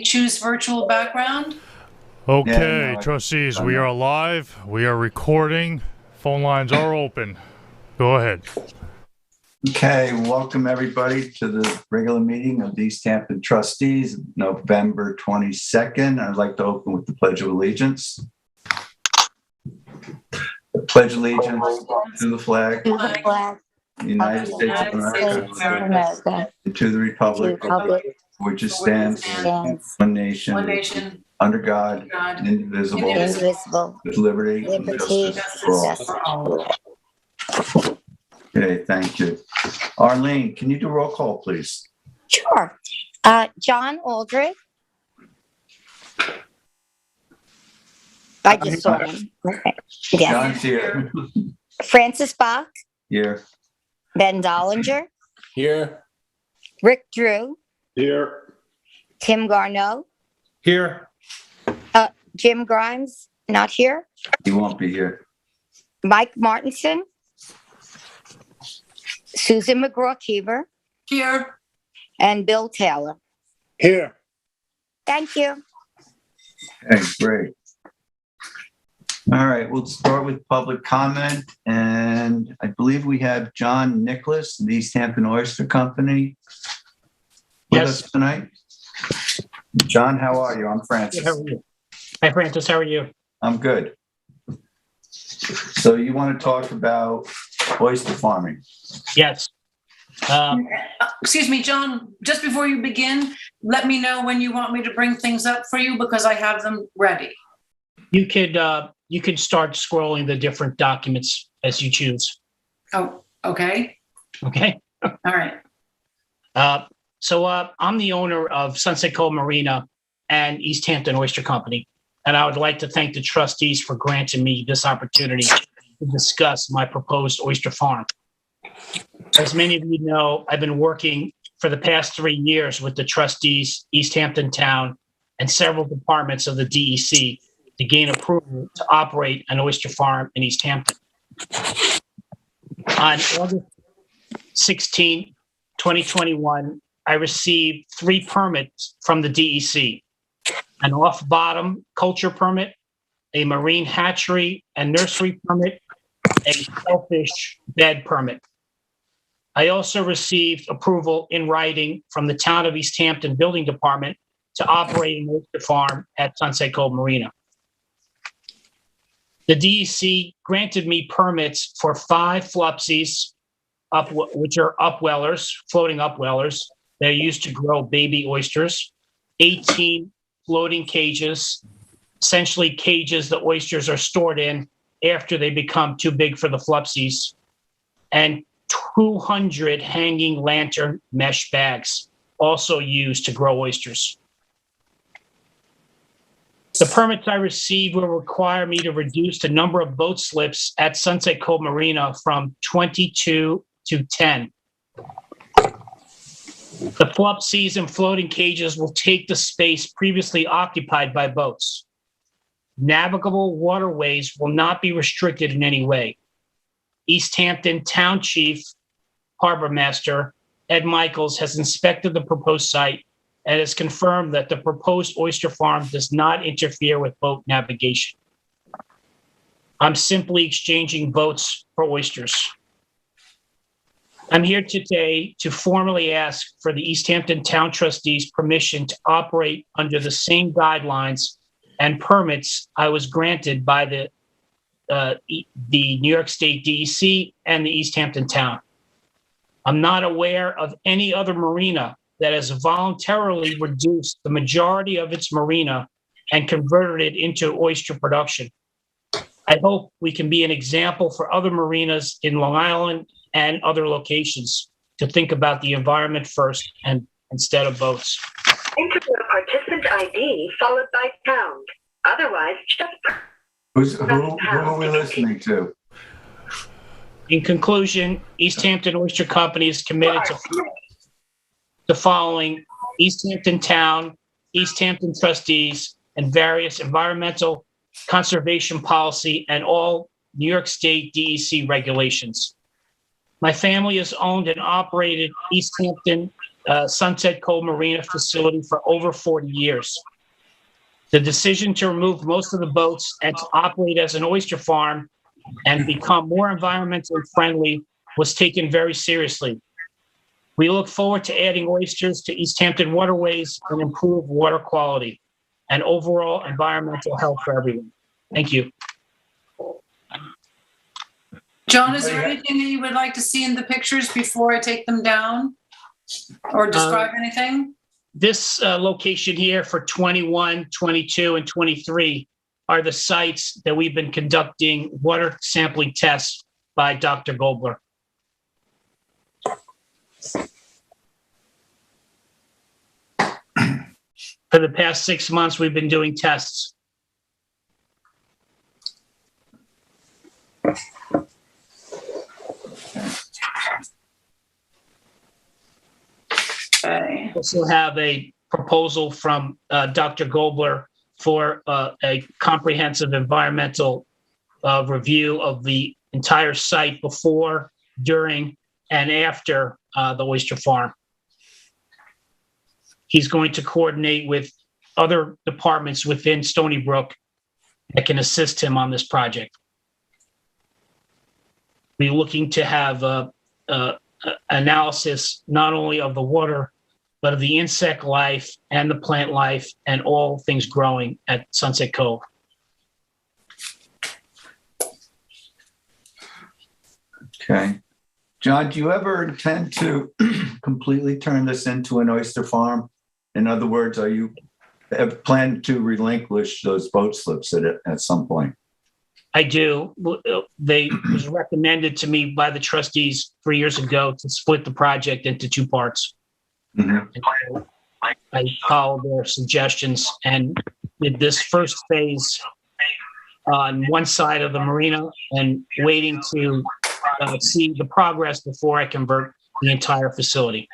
choose virtual background? Okay, Yeah, no, trustees, we are live. We are recording. Phone lines are open. Go ahead. Okay, welcome everybody to the regular meeting of the East Hampton Trustees, November 22nd. I'd like to open with the Pledge of Allegiance. I pledge allegiance to the flag To the flag of the United States of America, and to the republic which stands one nation, under God, indivisible, with liberty and justice for all. Okay, thank you. Arlene, can you do roll call, please? Sure. John Aldred. I just saw him. Okay. Yes. John's here. Francis Bach, Here. Ben Dollinger, Here. Rick Drew, Here. Tim Garneau, Here. Jim Grimes, not here, He won't be here. Mike Martinson, Susan McGraw-Keever, Here. and Bill Taylor. Here. Thank you. Okay, great. All right, we'll start with public comment, and I believe we have John Nicholas, the East Hampton Oyster Company, with us tonight. John, how are you? I'm Francis. How are you? Hi, Francis. How are you? I'm good. So you want to talk about oyster farming? Yes. Excuse me, John, just before you begin, let me know when you want me to bring things up for you because I have them ready. You could start scrolling the different documents as you choose. Oh, okay. Okay. All right. So I'm the owner of Sunset Cove Marina and East Hampton Oyster Company, and I would like to thank the trustees for granting me this opportunity to discuss my proposed oyster farm. As many of you know, I've been working for the past 3 years with the trustees, East Hampton Town, and several departments of the DEC to gain approval to operate an oyster farm in East Hampton. On August 16, 2021, I received 3 permits from the DEC: an off-bottom culture permit, a marine hatchery and nursery permit, a shellfish bed permit. I also received approval in writing from the Town of East Hampton Building Department to operate an oyster farm at Sunset Cove Marina. The DEC granted me permits for 5 flupsies, which are upwellers, floating upwellers. They're used to grow baby oysters, 18 floating cages, essentially cages the oysters are stored in after they become too big for the flupsies, and 200 hanging lantern mesh bags, also used to grow oysters. The permits I received will require me to reduce the number of boat slips at Sunset Cove Marina from 22 to 10. The flupsies and floating cages will take the space previously occupied by boats. Navigable waterways will not be restricted in any way. East Hampton Town Chief Harbor Master Ed Michaels has inspected the proposed site and has confirmed that the proposed oyster farm does not interfere with boat navigation. I'm simply exchanging boats for oysters. I'm here today to formally ask for the East Hampton Town Trustees' permission to operate under the same guidelines and permits I was granted by the New York State DEC and the East Hampton Town. I'm not aware of any other marina that has voluntarily reduced the majority of its marina and converted it into oyster production. I hope we can be an example for other marinas in Long Island and other locations to think about the environment first and instead of boats. Enter the participant ID followed by pound. Otherwise, just Who are we listening to? In conclusion, East Hampton Oyster Company is committed to following East Hampton Town, East Hampton trustees, and various environmental conservation policy and all New York State DEC regulations. My family has owned and operated East Hampton Sunset Cove Marina facility for over 40 years. The decision to remove most of the boats and to operate as an oyster farm and become more environmentally friendly was taken very seriously. We look forward to adding oysters to East Hampton waterways and improve water quality and overall environmental health for everyone. Thank you. John, is there anything that you would like to see in the pictures before I take them down? Or describe anything? This location here for 21, 22, and 23 are the sites that we've been conducting water sampling tests by Dr. Gobler. For the past 6 months, we've been doing tests. Okay. We also have a proposal from Dr. Gobler for a comprehensive environmental review of the entire site before, during, and after the oyster farm. He's going to coordinate with other departments within Stony Brook that can assist him on this project. We're looking to have analysis not only of the water, but of the insect life and the plant life and all things growing at Sunset Cove. Okay. John, do you ever intend to completely turn this into an oyster farm? In other words, are you plan to relinquish those boat slips at some point? I do. They was recommended to me by the trustees 3 years ago to split the project into two parts. Mhm. And so I followed their suggestions and did this first phase on one side of the marina and waiting to see the progress before I convert the entire facility.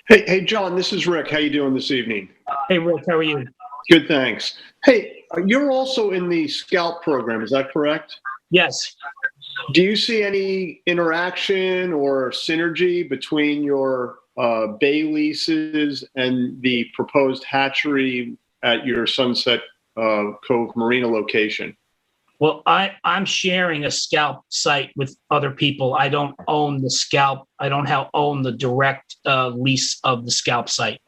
Hey, John, this is Rick. How you doing this evening? Hey, Rick, how are you? Good, thanks. Hey, you're also in the Scout program, is that correct? Yes. Do you see any interaction or synergy between your bay leases and the proposed hatchery at your Sunset Cove Marina location? Well, I'm sharing a scalp site with other people. I don't own the scalp. I don't own the direct lease of the scalp site.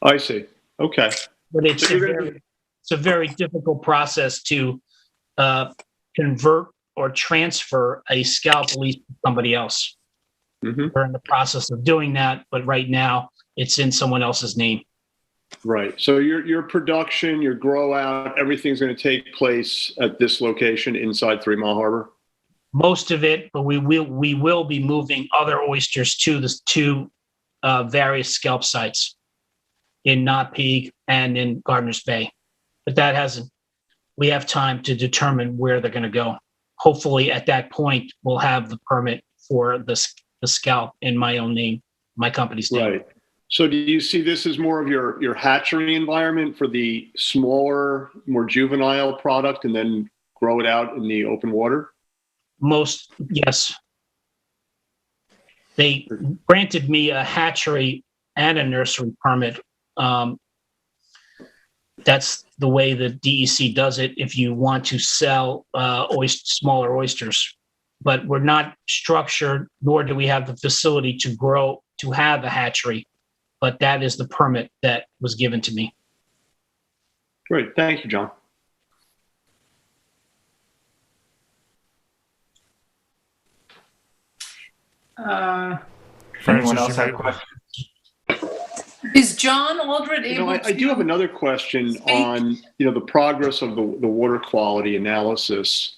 I see. Okay. But it's So a very difficult process to convert or transfer a scalp lease to somebody else. Mm-hmm. We're in the process of doing that, but right now it's in someone else's name. Right. So your production, your grow out, everything's going to take place at this location inside 3 Mile Harbor? Most of it, but we will be moving other oysters to the two various scalp sites in Knott Peak and in Gardner's Bay. But we have time to determine where they're going to go. Hopefully at that point, we'll have the permit for the scalp in my own name, my company's name. Right. So do you see this as more of your hatchery environment for the smaller, more juvenile product and then grow it out in the open water? Yes. They granted me a hatchery and a nursery permit. That's the way the DEC does it if you want to sell smaller oysters. But we're not structured, nor do we have the facility to have a hatchery. But that is the permit that was given to me. Great. Thank you, John. Anyone else have questions? Is John Aldred able to? I do have another question on, the progress of the water quality analysis,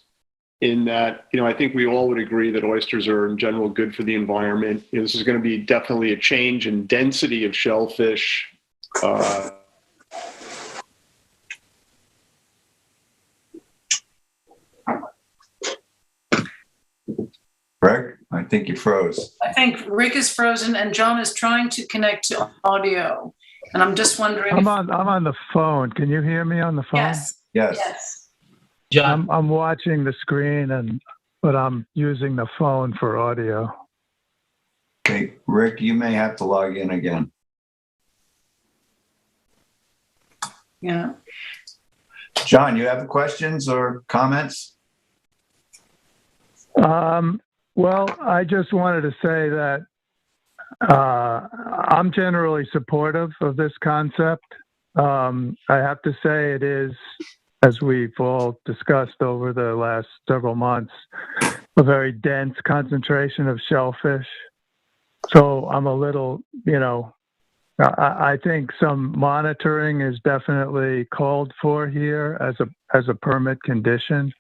in that, I think we all would agree that oysters are in general good for the environment. This is going to be definitely a change in density of shellfish. Greg, I think you froze. I think Rick is frozen and John is trying to connect to audio. And I'm just wondering. I'm on the phone. Can you hear me on the phone? Yes. Yes. Yes. John, I'm watching the screen but I'm using the phone for audio. Okay, Rick, you may have to log in again. Yeah. John, you have questions or comments? Well, I just wanted to say that I'm generally supportive of this concept. I have to say it is, as we've all discussed over the last several months, a very dense concentration of shellfish. So I'm a little, I think some monitoring is definitely called for here as a permit condition.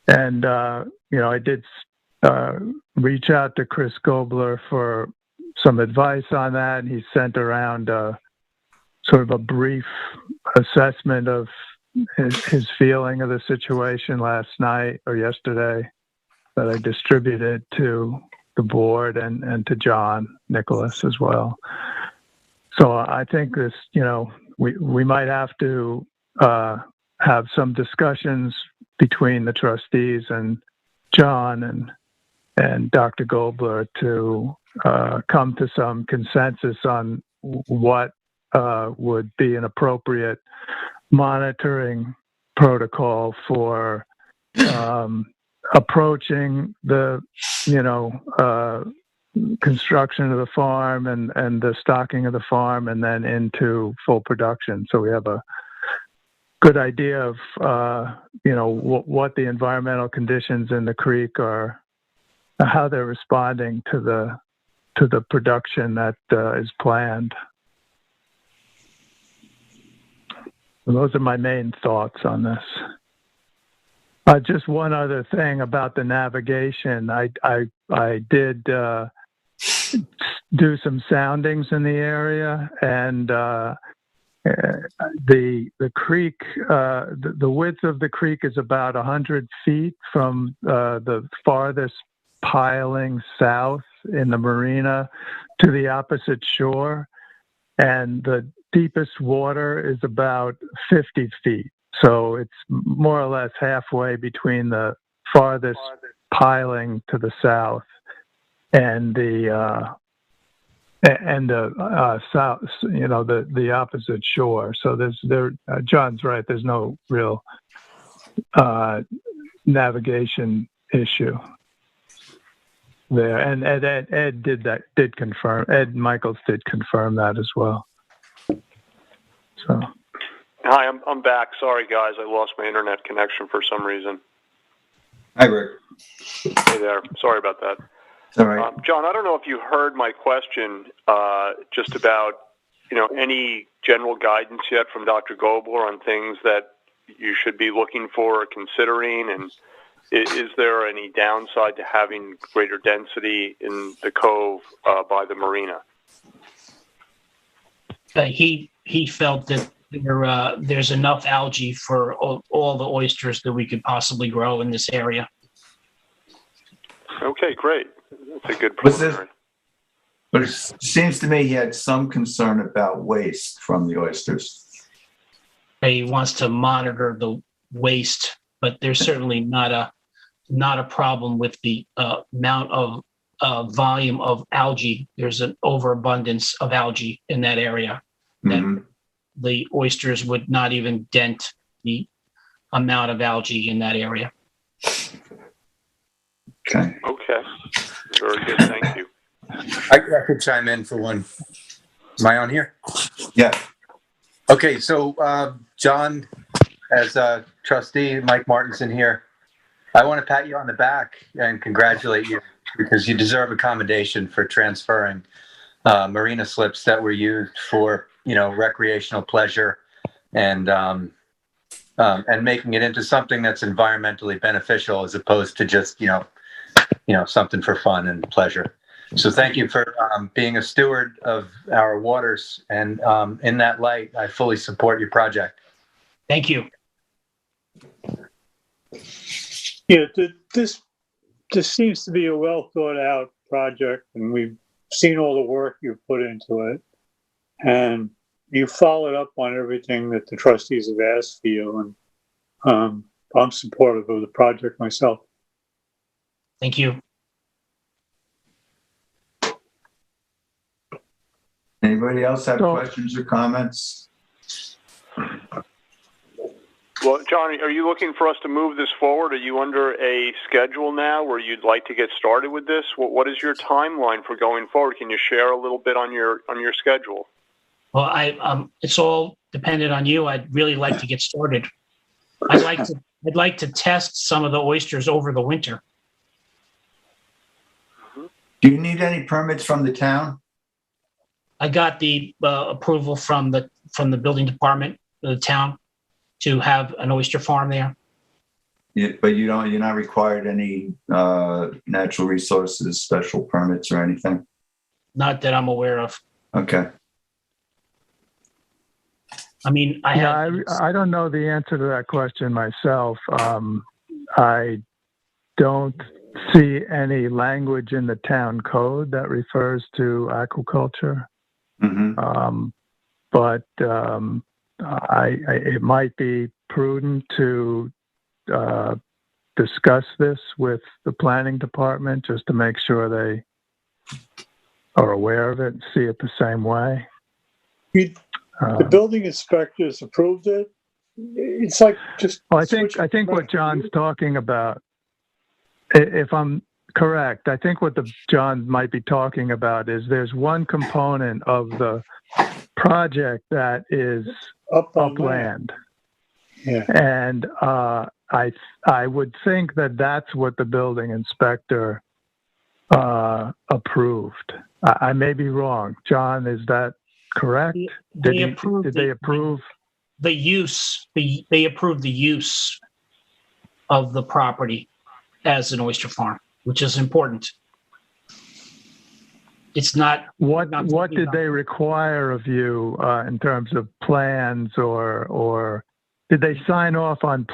And, I did reach out to Chris Gobler for some advice on that. And he sent around sort of a brief assessment of his feeling of the situation last night or yesterday that I distributed to the board and to John Nicholas as well. So I think this, we might have to have some discussions between the trustees and John and Dr. Gobler to come to some consensus on what would be an appropriate monitoring protocol for approaching the, construction of the farm and the stocking of the farm and then into full production. So we have a good idea of, what the environmental conditions in the creek are, how they're responding to the production that is planned. And those are my main thoughts on this. Just one other thing about the navigation. I did do some soundings in the area, and the creek, the width of the creek is about 100 feet from the farthest piling south in the Marina to the opposite shore, and the deepest water is about 50 feet. So it's more or less halfway between the farthest piling to the south and the south, the opposite shore. So John's right. There's no real navigation issue there. And Ed did confirm. Ed Michaels did confirm that as well. So. Hi, I'm back. Sorry, guys. I lost my internet connection for some reason. Hi, Rick. Hey there. Sorry about that. All right. John, I don't know if you heard my question just about, any general guidance yet from Dr. Gobler on things that you should be looking for or considering, and is there any downside to having greater density in the cove by the marina? He felt that there's enough algae for all the oysters that we could possibly grow in this area. Okay, great. That's a good preliminary. But it seems to me he had some concern about waste from the oysters. He wants to monitor the waste, but there's certainly not a problem with the amount of volume of algae. There's an overabundance of algae in that area. Mm-hmm. That the oysters would not even dent the amount of algae in that area. Okay. Okay. Very good. Thank you. I could chime in for one. Am I on here? Yeah. Okay. So, John, as a trustee, Mike Martinson here, I want to pat you on the back and congratulate you because you deserve a commendation for transferring marina slips that were used for, recreational pleasure and making it into something that's environmentally beneficial as opposed to just, something for fun and pleasure. So thank you for being a steward of our waters. And in that light, I fully support your project. Thank you. Yeah, this seems to be a well thought out project, and we've seen all the work you've put into it. And you followed up on everything that the trustees have asked for you. And I'm supportive of the project myself. Thank you. Anybody else have So- questions or comments? Well, John, are you looking for us to move this forward? Are you under a schedule now where you'd like to get started with this? What is your timeline for going forward? Can you share a little bit on your schedule? Well, it's all dependent on you. I'd really like to get started. I'd like to test some of the oysters over the winter. Do you need any permits from the town? I got the approval from the building department of the town to have an oyster farm there. But you're not required any natural resources, special permits or anything? Not that I'm aware of. Okay. I mean, I don't know the answer to that question myself. I don't see any language in the town code that refers to aquaculture. Mm-hmm. But it might be prudent to discuss this with the planning department just to make sure they are aware of it and see it the same way. The building inspectors approved it. It's like just. Well, I think what John's talking about, if I'm correct, I think what John might be talking about is there's one component of the project that is upland. Yeah. And I would think that that's what the building inspector approved. I may be wrong. John, is that correct? Did they approve the use? They approved the use of the property as an oyster farm, which is important. It's not. What did they require of you in terms of plans, or did they sign off on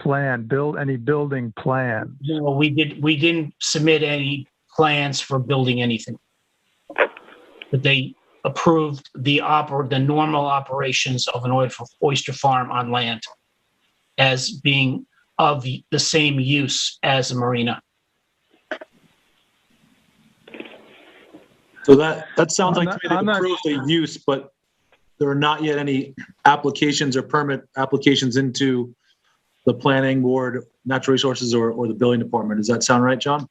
any building plans? No, we didn't submit any plans for building anything, but they approved the normal operations of an oyster farm on land as being of the same use as a marina. So that sounds like to me they approved the use, but there are not yet any applications or permit applications into the planning board, natural resources, or the building department. Does that sound right, John?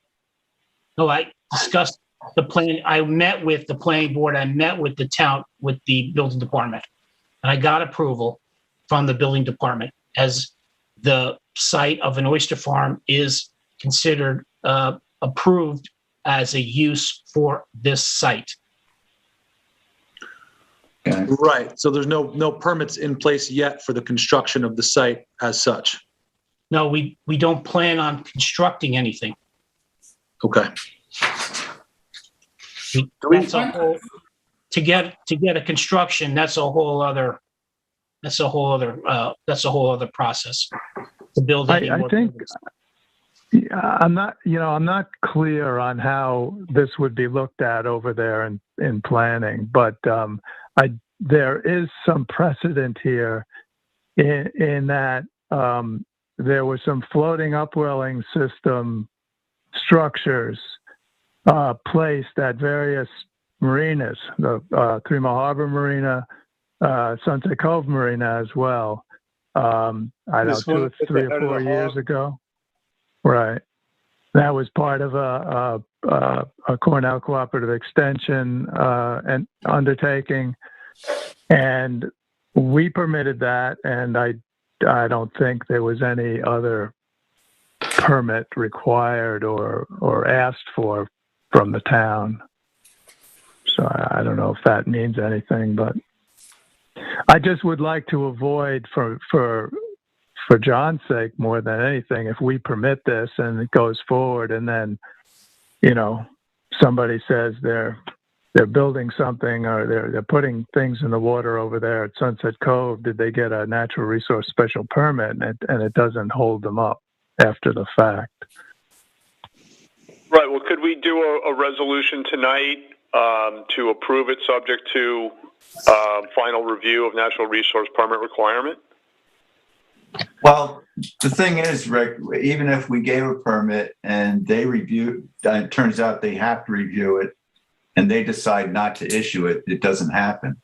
No, I discussed the plan. I met with the planning board. I met with the town, with the building department, and I got approval from the building department as the site of an oyster farm is considered approved as a use for this site. Okay. Right. So there's no permits in place yet for the construction of the site as such. No, we don't plan on constructing anything. Okay. That's a whole, to get a construction. That's a whole other process to build. I think I'm not clear on how this would be looked at over there in planning, but there is some precedent here in that there were some floating upwelling system structures placed at various marinas, the Prima Harbor Marina, Sunset Cove Marina as well. I don't know, 3 or 4 years ago. Right. That was part of a Cornell Cooperative Extension and undertaking, and we permitted that, and I don't think there was any other permit required or asked for from the town. So I don't know if that means anything, but I just would like to avoid for John's sake more than anything, if we permit this and it goes forward and then, somebody says they're building something or they're putting things in the water over there at Sunset Cove, did they get a natural resource special permit and it doesn't hold them up after the fact? Right. Well, could we do a resolution tonight to approve it subject to final review of natural resource permit requirement? Well, the thing is, Rick, even if we gave a permit and they review, it turns out they have to review it and they decide not to issue it, it doesn't happen.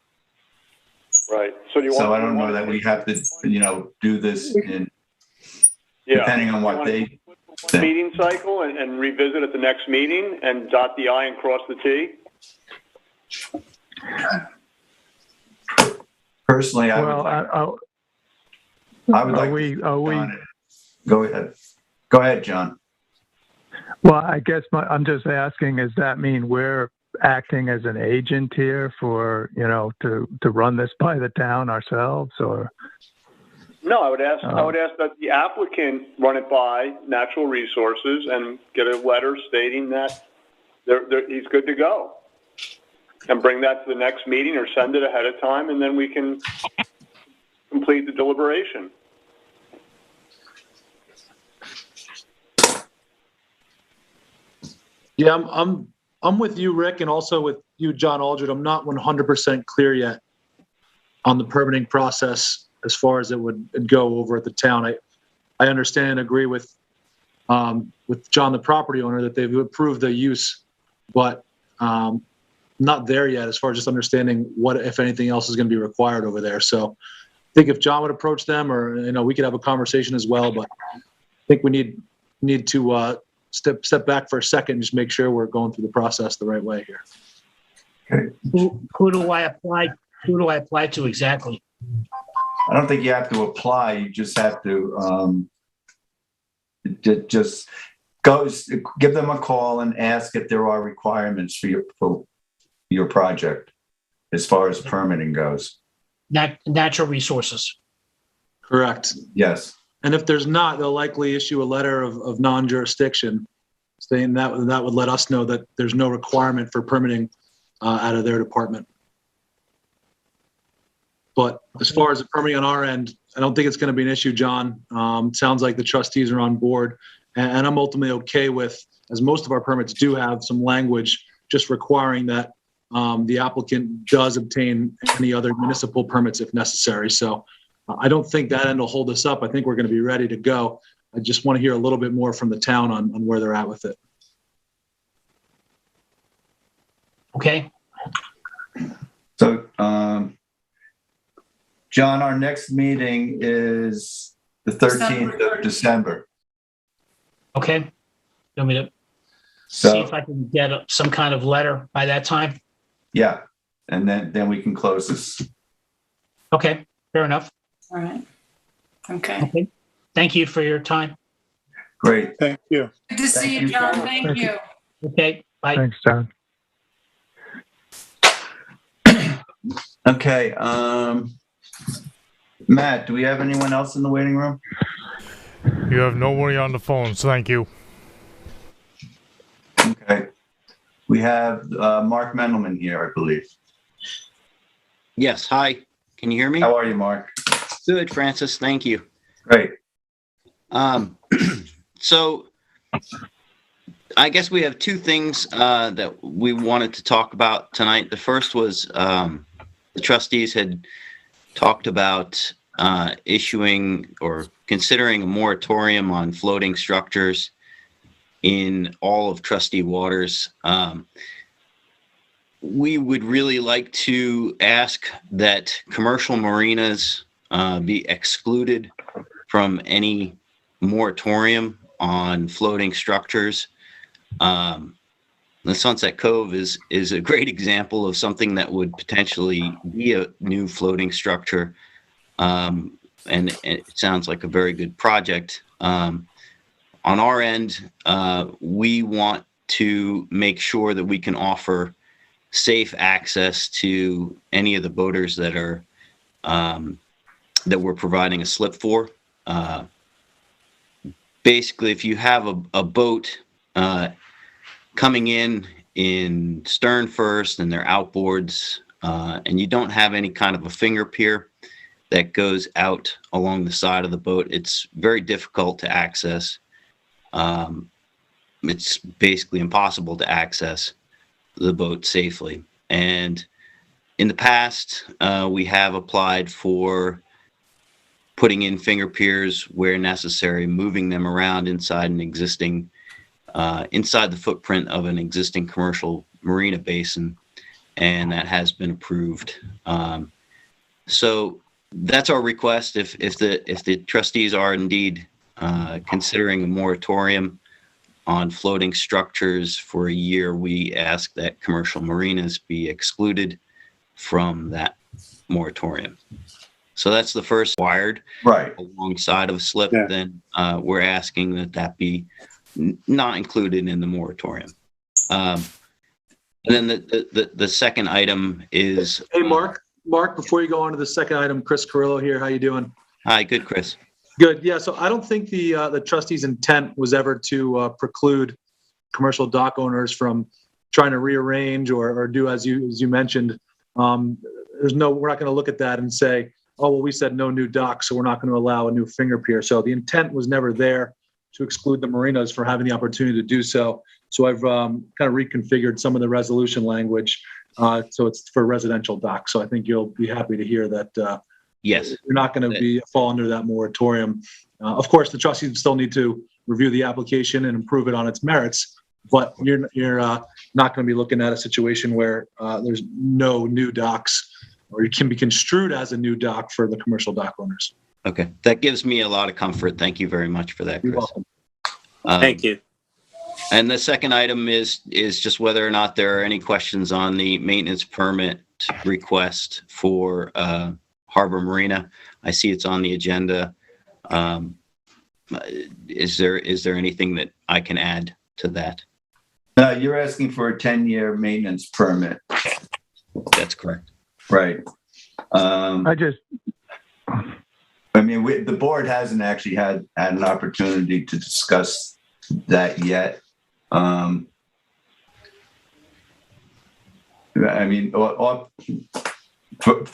Right. So do you want? So I don't know that we have to, do this depending on what they think. Meeting cycle and revisit at the next meeting and dot the I and cross the T? Personally, I would like go ahead. Go ahead, John. Well, I guess I'm just asking, does that mean we're acting as an agent here for, to run this by the town ourselves, or? No, I would ask that the applicant run it by Natural Resources and get a letter stating that he's good to go. And bring that to the next meeting or send it ahead of time, and then we can complete the deliberation. Yeah, I'm with you, Rick, and also with you, John Aldred. I'm not 100% clear yet on the permitting process as far as it would go over at the town. I understand and agree with John, the property owner, that they've approved the use, but not there yet as far as just understanding what, if anything else, is going to be required over there. So I think if John would approach them, or we could have a conversation as well. But I think we need to step back for a second and just make sure we're going through the process the right way here. Okay. Who do I apply? Who do I apply to exactly? I don't think you have to apply. You just have to just go give them a call and ask if there are requirements for your project as far as permitting goes. Natural Resources. Correct. Yes. And if there's not, they'll likely issue a letter of non-jurisdiction saying that would let us know that there's no requirement for permitting out of their department. But as far as the permitting on our end, I don't think it's going to be an issue, John. Sounds like the trustees are on board, and I'm ultimately okay with, as most of our permits do have some language just requiring that the applicant does obtain any other municipal permits if necessary. So I don't think that end will hold us up. I think we're going to be ready to go. I just want to hear a little bit more from the town on where they're at with it. Okay. So, John, our next meeting is the 13th of December. Okay. You want me to So, see if I can get some kind of letter by that time? yeah, and then we can close this. Okay, fair enough. All right. Okay. Okay. Thank you for your time. Great. Thank you. Good to see you, John. Thank you. Okay, bye. Thanks, John. Okay. Matt, do we have anyone else in the waiting room? You have nobody on the phone, so thank you. Okay. We have Mark Mendelman here, I believe. Yes, hi. Can you hear me? How are you, Mark? Good, Francis. Thank you. Great. So I guess we have two things that we wanted to talk about tonight. The first was the trustees had talked about issuing or considering a moratorium on floating structures in all of trustee waters. We would really like to ask that commercial marinas be excluded from any moratorium on floating structures. The Sunset Cove is a great example of something that would potentially be a new floating structure. And it sounds like a very good project. On our end, we want to make sure that we can offer safe access to any of the boaters that are that we're providing a slip for. Basically, if you have a boat coming in stern first and their outboards, and you don't have any kind of a finger pier that goes out along the side of the boat, it's very difficult to access. It's basically impossible to access the boat safely. And in the past, we have applied for putting in finger piers where necessary, moving them around inside an existing, inside the footprint of an existing commercial marina basin, and that has been approved. So that's our request. If the trustees are indeed considering a moratorium on floating structures for a year, we ask that commercial marinas be excluded from that moratorium. So that's the first wired Right. alongside of SLIP. Yeah. Then we're asking that be not included in the moratorium. And then the second item is. Hey, Mark, before you go on to the second item, Chris Carrillo here. How you doing? Hi, good, Chris. Good. Yeah. So I don't think the trustees' intent was ever to preclude commercial dock owners from trying to rearrange or do as you mentioned. We're not going to look at that and say, oh, well, we said no new docks, so we're not going to allow a new finger pier. So the intent was never there to exclude the marinas for having the opportunity to do so. So I've kind of reconfigured some of the resolution language. So it's for residential docks. So I think you'll be happy to hear that. Yes. You're not going to fall under that moratorium. Of course, the trustees still need to review the application and improve it on its merits, but you're not going to be looking at a situation where there's no new docks, or it can be construed as a new dock for the commercial dock owners. Okay, that gives me a lot of comfort. Thank you very much for that, Chris. You're welcome. Thank you. And the second item is just whether or not there are any questions on the maintenance permit request for Harbor Marina. I see it's on the agenda. Is there anything that I can add to that? You're asking for a 10-year maintenance permit. That's correct. Right. The board hasn't actually had an opportunity to discuss that yet. For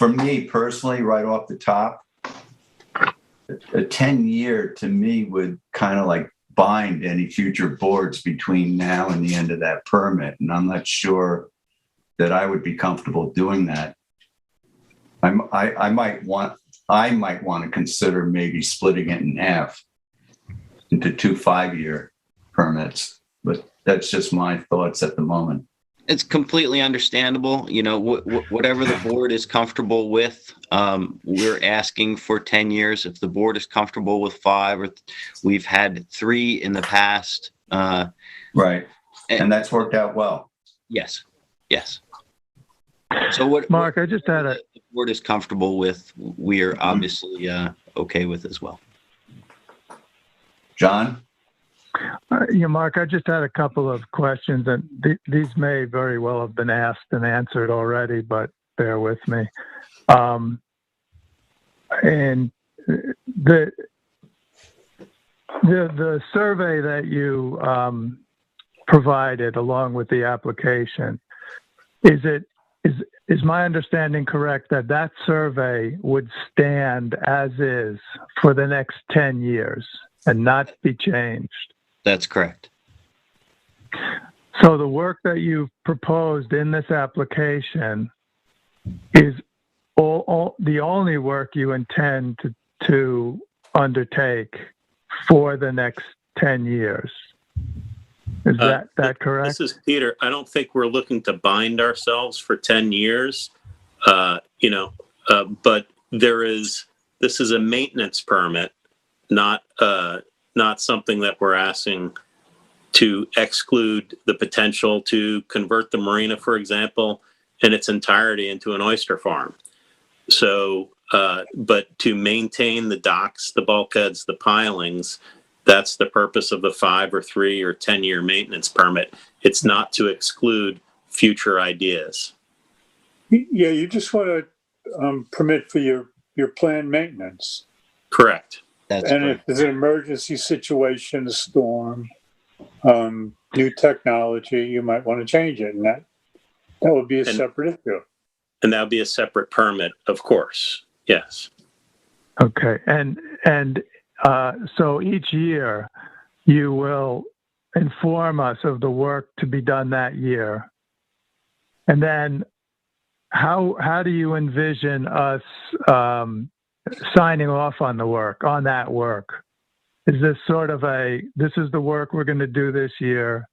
me personally, right off the top, a 10-year to me would kind of like bind any future boards between now and the end of that permit. And I'm not sure that I would be comfortable doing that. I might want to consider maybe splitting it in half into 2 5-year permits, but that's just my thoughts at the moment. It's completely understandable. You know, whatever the board is comfortable with, we're asking for 10 years. If the board is comfortable with 5, or we've had 3 in the past. Right. And that's worked out well. Yes. Yes. So Mark, I just had the board is comfortable with, we are obviously okay with as well. John? Mark, I just had a couple of questions, and these may very well have been asked and answered already, but bear with me. And the survey that you provided along with the application, is my understanding correct that survey would stand as is for the next 10 years and not be changed? That's correct. So the work that you've proposed in this application is the only work you intend to undertake for the next 10 years. Is that correct? This is Peter. I don't think we're looking to bind ourselves for 10 years, but this is a maintenance permit, not something that we're asking to exclude the potential to convert the marina, for example, in its entirety into an oyster farm. So, but to maintain the docks, the bulkheads, the pilings, that's the purpose of the 5 or 3 or 10-year maintenance permit. It's not to exclude future ideas. Yeah, you just want to permit for your planned maintenance. Correct. And if there's an emergency situation, a storm, new technology, you might want to change it, and that would be a separate issue. And that would be a separate permit, of course. Yes. Okay, and so each year you will inform us of the work to be done that year, and then how do you envision us signing off on that work? Is this sort of this is the work we're going to do this year,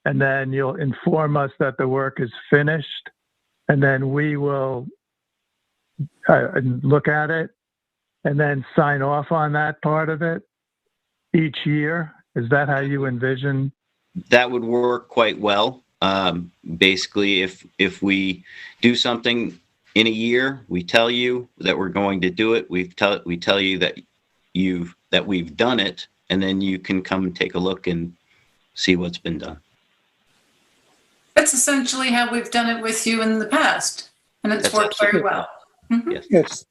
and then you'll inform us that the work is finished, and then we will look at it and then sign off on that part of it each year? Is that how you envision? That would work quite well. Basically, if we do something in a year, we tell you that we're going to do it. We tell you that we've done it, and then you can come and take a look and see what's been done. That's essentially how we've done it with you in the past, and it's worked very well. Mm-hmm. Yes.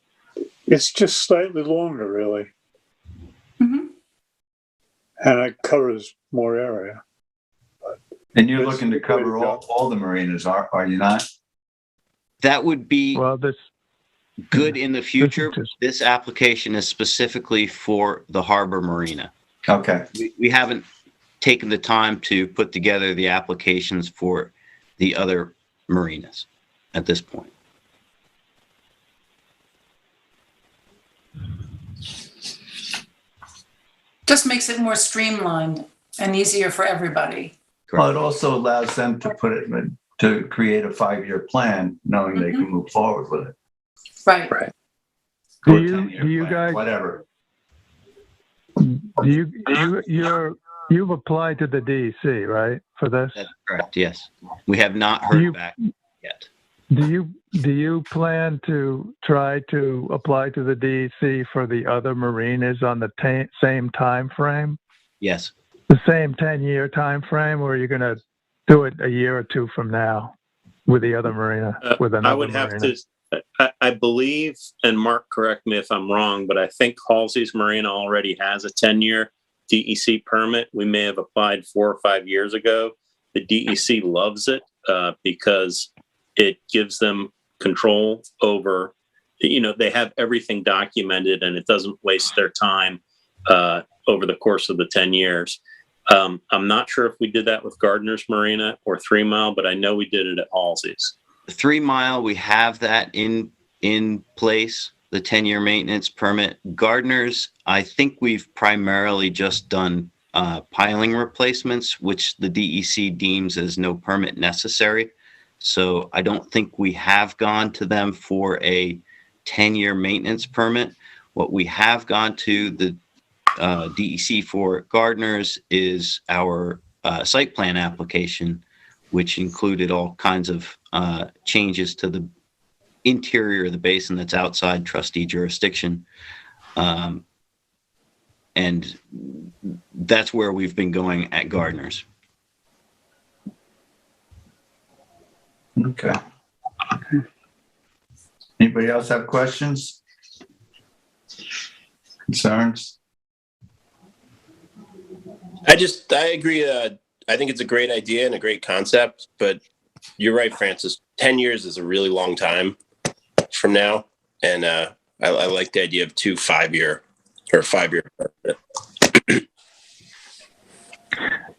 It's just slightly longer, really. Mm-hmm. And it covers more area. And you're looking to cover all the marinas, are you not? That would be this good in the future. This application is specifically for the harbor marina. Okay. We haven't taken the time to put together the applications for the other marinas at this point. Just makes it more streamlined and easier for everybody. Well, it also allows them to to create a 5-year plan, knowing they can move forward with it. Right. Or Do 10-year you plan, guys, whatever. you've applied to the DEC, right, for this? That's correct. Yes. We have not heard back yet. Do you plan to try to apply to the DEC for the other marinas on the same time frame? Yes. The same 10-year time frame, or are you going to do it a year or two from now with the other marina? With another I would have marina? I believe, and Mark, correct me if I'm wrong, but I think Halsey's Marina already has a 10-year DEC permit. We may have applied 4 or 5 years ago. The DEC loves it because it gives them control over, they have everything documented and it doesn't waste their time over the course of the 10 years. I'm not sure if we did that with Gardner's Marina or 3 Mile, but I know we did it at Halsey's. 3 Mile, we have that in place, the 10-year maintenance permit. Gardner's, I think we've primarily just done piling replacements, which the DEC deems as no permit necessary. So I don't think we have gone to them for a 10-year maintenance permit. What we have gone to the DEC for Gardner's is our site plan application, which included all kinds of changes to the interior of the basin that's outside trustee jurisdiction. And that's where we've been going at Gardner's. Okay. Anybody else have questions? Concerns? I agree. I think it's a great idea and a great concept, but you're right, Francis. 10 years is a really long time from now. And I like the idea of 2 5-year or 5-year.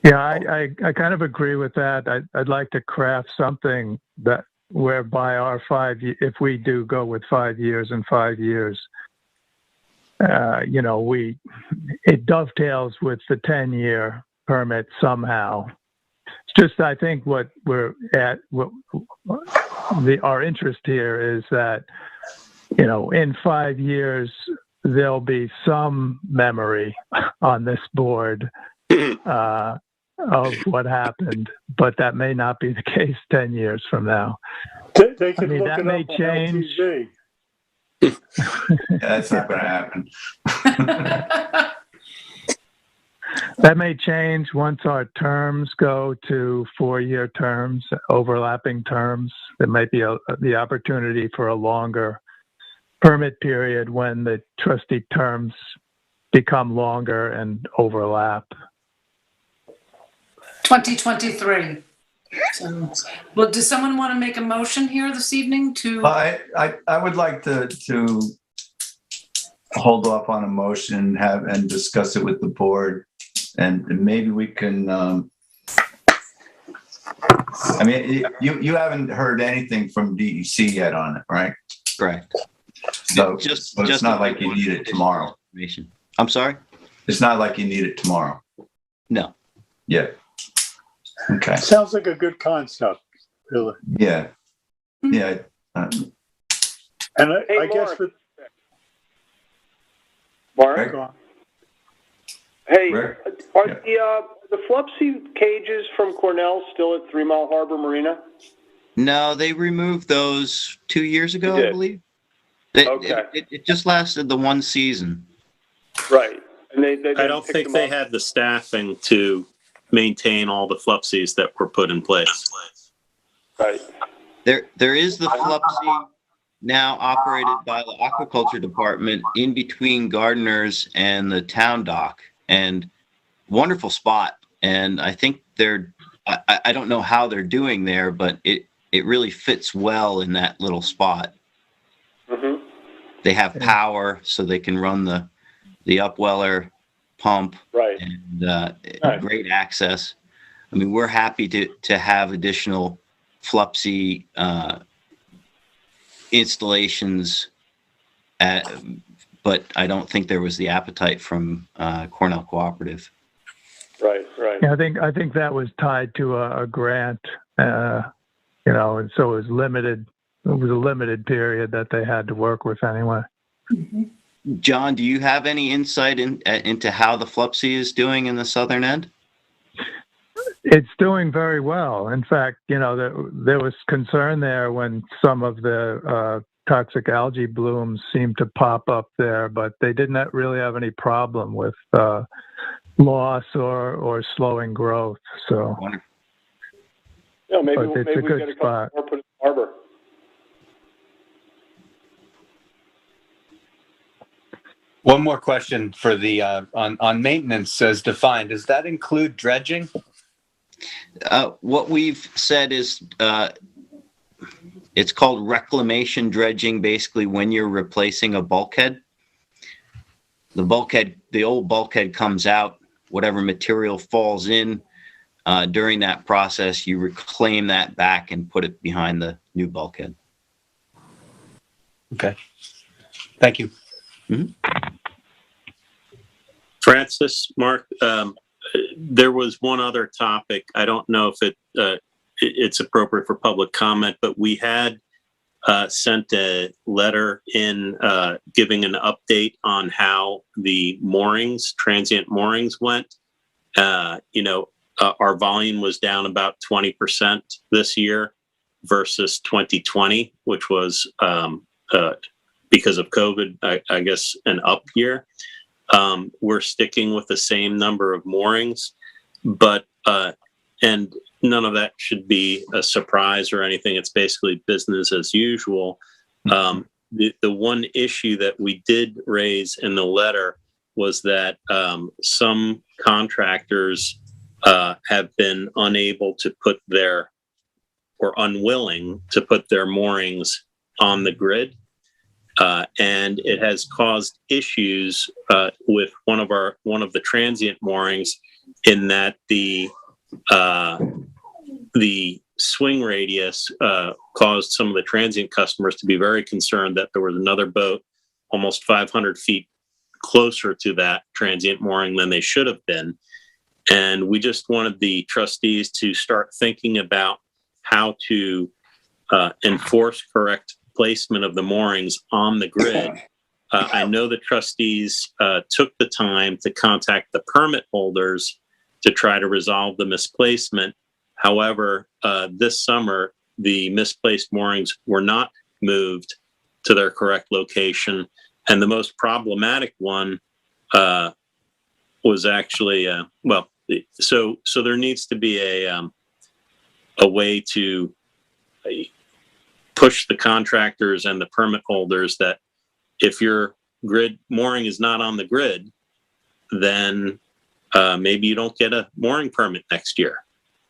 Yeah, I kind of agree with that. I'd like to craft something that whereby if we do go with 5 years and 5 years, it dovetails with the 10-year permit somehow. It's just, I think what we're at, our interest here is that, in 5 years, there'll be some memory on this board of what happened, but that may not be the case 10 years from now. They could look that it may up on change. LTV. Yeah, that's not going to happen. That may change once our terms go to 4-year terms, overlapping terms. There might be the opportunity for a longer permit period when the trustee terms become longer and overlap. 2023. So, well, does someone want to make a motion here this evening to? I would like to hold off on a motion and discuss it with the board, and maybe we can. You haven't heard anything from DEC yet on it, right? Correct. So it's not like you need it tomorrow. I'm sorry? It's not like you need it tomorrow. No. Yeah. Okay. Sounds like a good concept, really. Yeah. Yeah. And Hey, I guess Mark. Mark, Mark? Hey, Rick? are the Flupsy cages from Cornell still at 3 Mile Harbor Marina? No, they removed those 2 years ago, They I did. believe. Okay. It just lasted the one season. Right. And they I don't think they had the staffing to maintain all the Flupsies that were put in place. Right. There is the Flupsy now operated by the aquaculture department in between Gardeners and the town dock, and wonderful spot. And I think I don't know how they're doing there, but it really fits well in that little spot. Mm-hmm. They have power, so they can run the upweller pump. Right. And Right. great access. I mean, we're happy to have additional Flupsy installations, but I don't think there was the appetite from Cornell Cooperative. Right. Right. Yeah, I think that was tied to a grant, and so it was limited. It was a limited period that they had to work with anyway. John, do you have any insight into how the Flupsy is doing in the southern end? It's doing very well. In fact, there was concern there when some of the toxic algae blooms seemed to pop up there, but they did not really have any problem with loss or slowing growth. So, Yeah, maybe but it's maybe a we good get a spot. couple more put in the harbor. One more question for the on maintenance as defined. Does that include dredging? What we've said is it's called reclamation dredging, basically when you're replacing a bulkhead. The old bulkhead comes out, whatever material falls in during that process, you reclaim that back and put it behind the new bulkhead. Okay. Thank you. Mm-hmm. Francis, Mark, there was one other topic. I don't know if it's appropriate for public comment, but we had sent a letter in giving an update on how the transient moorings went. Our volume was down about 20% this year versus 2020, which was because of COVID, I guess, an up year. We're sticking with the same number of moorings, but and none of that should be a surprise or anything. It's basically business as usual. The one issue that we did raise in the letter was that some contractors have been unable to put or unwilling to put their moorings on the grid. And it has caused issues with one of the transient moorings, in that the swing radius caused some of the transient customers to be very concerned that there was another boat almost 500 feet closer to that transient mooring than they should have been. And we just wanted the trustees to start thinking about how to enforce correct placement of the moorings on the grid. I know the trustees took the time to contact the permit holders to try to resolve the misplacement. However, this summer, the misplaced moorings were not moved to their correct location. And the most problematic one was actually, so there needs to be a way to push the contractors and the permit holders that if your grid mooring is not on the grid, then maybe you don't get a mooring permit next year,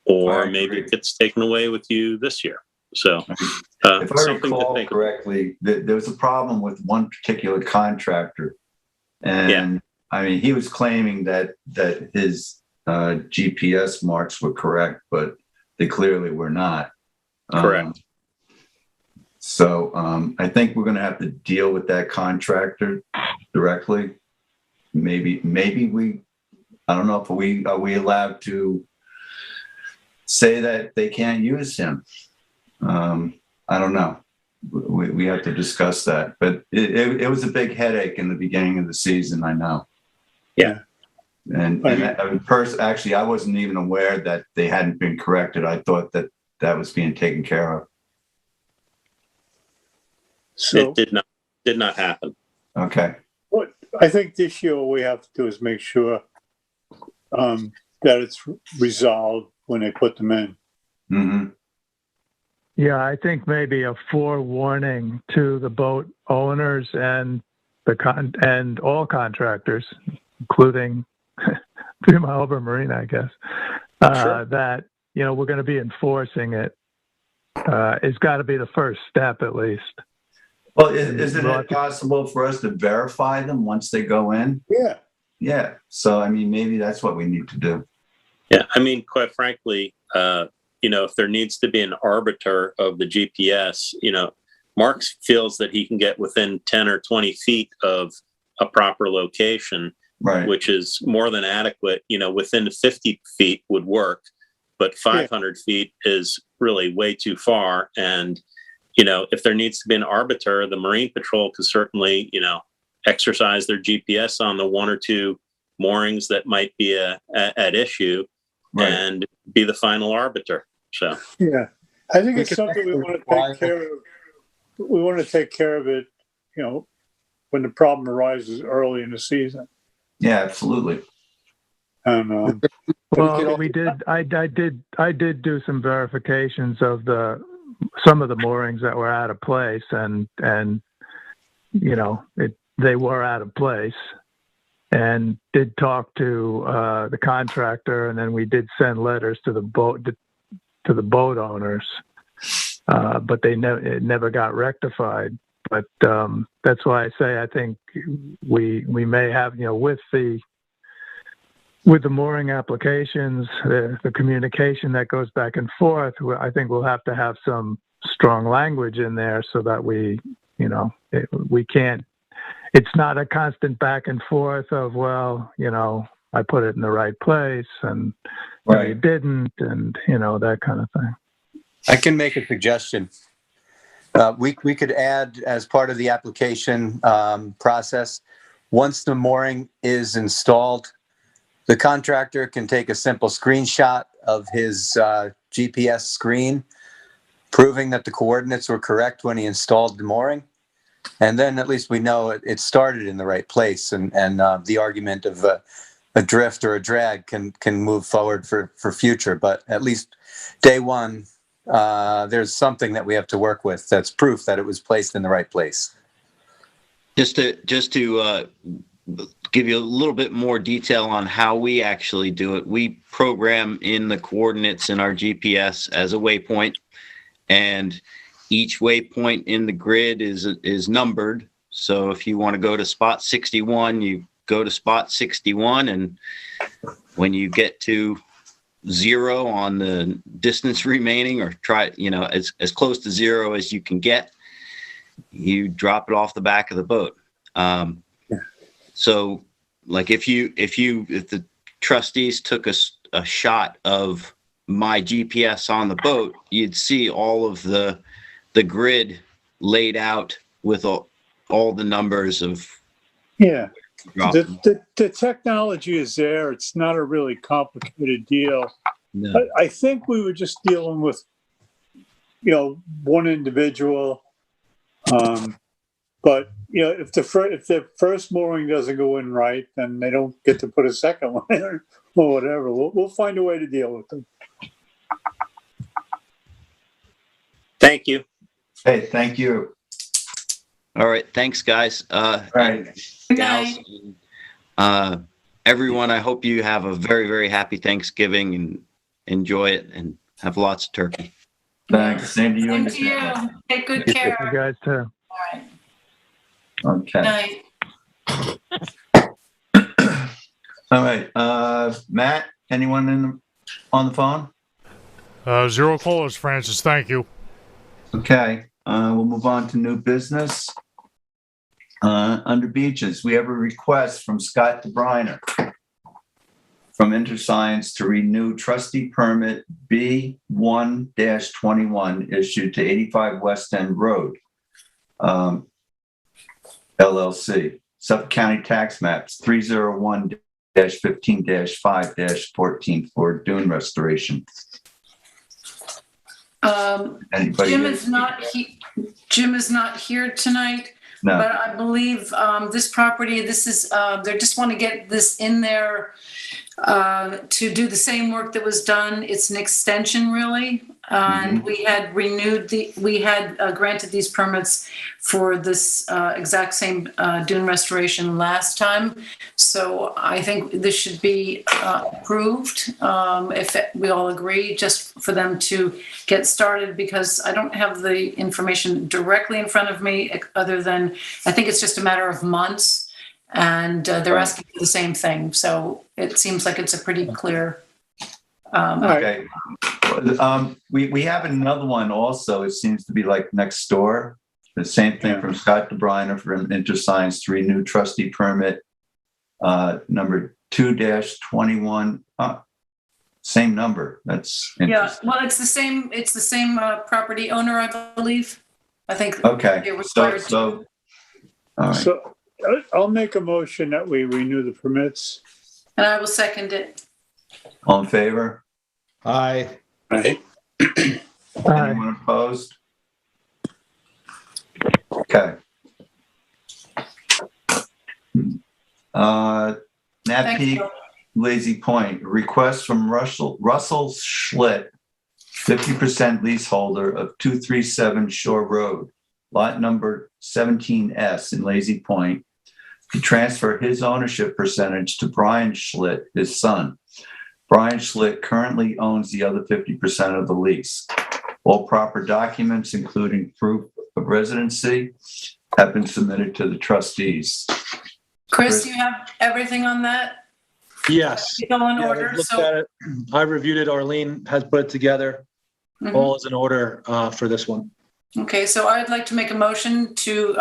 or maybe it gets taken away with you this year. So if I recall correctly, there was a problem with one particular contractor, and I mean, he was claiming that his GPS marks were correct, but they clearly were not. Correct. So I think we're going to have to deal with that contractor directly. Maybe I don't know if are we allowed to say that they can't use him. I don't know. we have to discuss that. But it was a big headache in the beginning of the season, I know. Yeah. And actually, I wasn't even aware that they hadn't been corrected. I thought that was being taken care of. So It did not happen. Okay. what I think this year what we have to do is make sure that it's resolved when they put them in. Mm-hmm. Yeah, I think maybe a forewarning to the boat owners and and all contractors, including Prima Marina, I guess, Sure. that, we're going to be enforcing it. It's got to be the first step, at least. Well, isn't it possible for us to verify them once they go in? Yeah. Yeah. So, I mean, maybe that's what we need to do. Yeah, I mean, quite frankly, if there needs to be an arbiter of the GPS, Mark feels that he can get within 10 or 20 feet of a proper location, right, which is more than adequate. Within 50 feet would work, but 500 feet is really way too far. And, if there needs to be an arbiter, the Marine Patrol could certainly, exercise their GPS on the one or two moorings that might be at issue, right, and be the final arbiter. So, yeah, I think it's something we want to take care of. We want to take care of it, when the problem arises early in the season. Yeah, absolutely. And well, we did. I did do some verifications of some of the moorings that were out of place, and they were out of place, and did talk to the contractor, and then we did send letters to the boat owners, but it never got rectified. But that's why I say I think we may have, with the mooring applications, the communication that goes back and forth, I think we'll have to have some strong language in there so that we can't, it's not a constant back and forth of, I put it in the right place and you didn't, and, that kind of thing. I can make a suggestion. We could add, as part of the application process, once the mooring is installed, the contractor can take a simple screenshot of his GPS screen, proving that the coordinates were correct when he installed the mooring. And then at least we know it started in the right place, and the argument of a drift or a drag can move forward for future. But at least day one, there's something that we have to work with that's proof that it was placed in the right place. Just to give you a little bit more detail on how we actually do it, we program in the coordinates in our GPS as a waypoint, and each waypoint in the grid is numbered. So if you want to go to spot 61, you go to spot 61, and when you get to 0 on the distance remaining, or try, as close to 0 as you can get, you drop it off the back of the boat. So like if the trustees took a shot of my GPS on the boat, you'd see all of the grid laid out with all the numbers of. Yeah. The technology is there. It's not a really complicated deal. No. I think we were just dealing with, one individual. But if the first mooring doesn't go in right, then they don't get to put a second one in or whatever. We'll find a way to deal with them. Thank you. Hey, thank you. All right. Thanks, guys. Right. Good night. Everyone, I hope you have a very, very happy Thanksgiving and enjoy it and have lots of turkey. Thanks. Same to you. Same to you. Take good care. You guys too. All right. Okay. Night. All right. Matt, anyone on the phone? 0 callers, Francis. Thank you. Okay. We'll move on to new business. Under beaches, we have a request from Scott DeBriner from InterScience to renew trustee permit B1-21 issued to 85 West End Road. LLC. Suffolk County Tax Maps 301-15-5-14 for dune restoration. Anybody? Jim is not here tonight. No. But I believe this property, this is, they just want to get this in there to do the same work that was done. It's an extension, really. And we had granted these permits for this exact same dune restoration last time. So I think this should be approved if we all agree, just for them to get started, because I don't have the information directly in front of me other than I think it's just a matter of months, and they're asking for the same thing. So it seems like it's a pretty clear. Okay. We have another one also. It seems to be like next door. The same thing from Scott DeBriner from InterScience to renew trustee permit number 2-21. Same number. That's interesting. Well, it's the same. It's the same property owner, I believe. I think. Okay. They're required to. All right. So I'll make a motion that we renew the permits. And I will second it. All in favor? Aye. Right. Anyone opposed? Okay. Nat Peak, Lazy Point, request from Russell Schlitt, 50% leaseholder of 237 Shore Road, lot number 17S in Lazy Point, to transfer his ownership percentage to Brian Schlitt, his son. Brian Schlitt currently owns the other 50% of the lease. All proper documents, including proof of residency, have been submitted to the trustees. Chris, you have everything on that? Yes. It's all in Yeah, order. I looked at it. I reviewed it. Arlene has put it together. All is in order for this one. Okay, so I'd like to make a motion to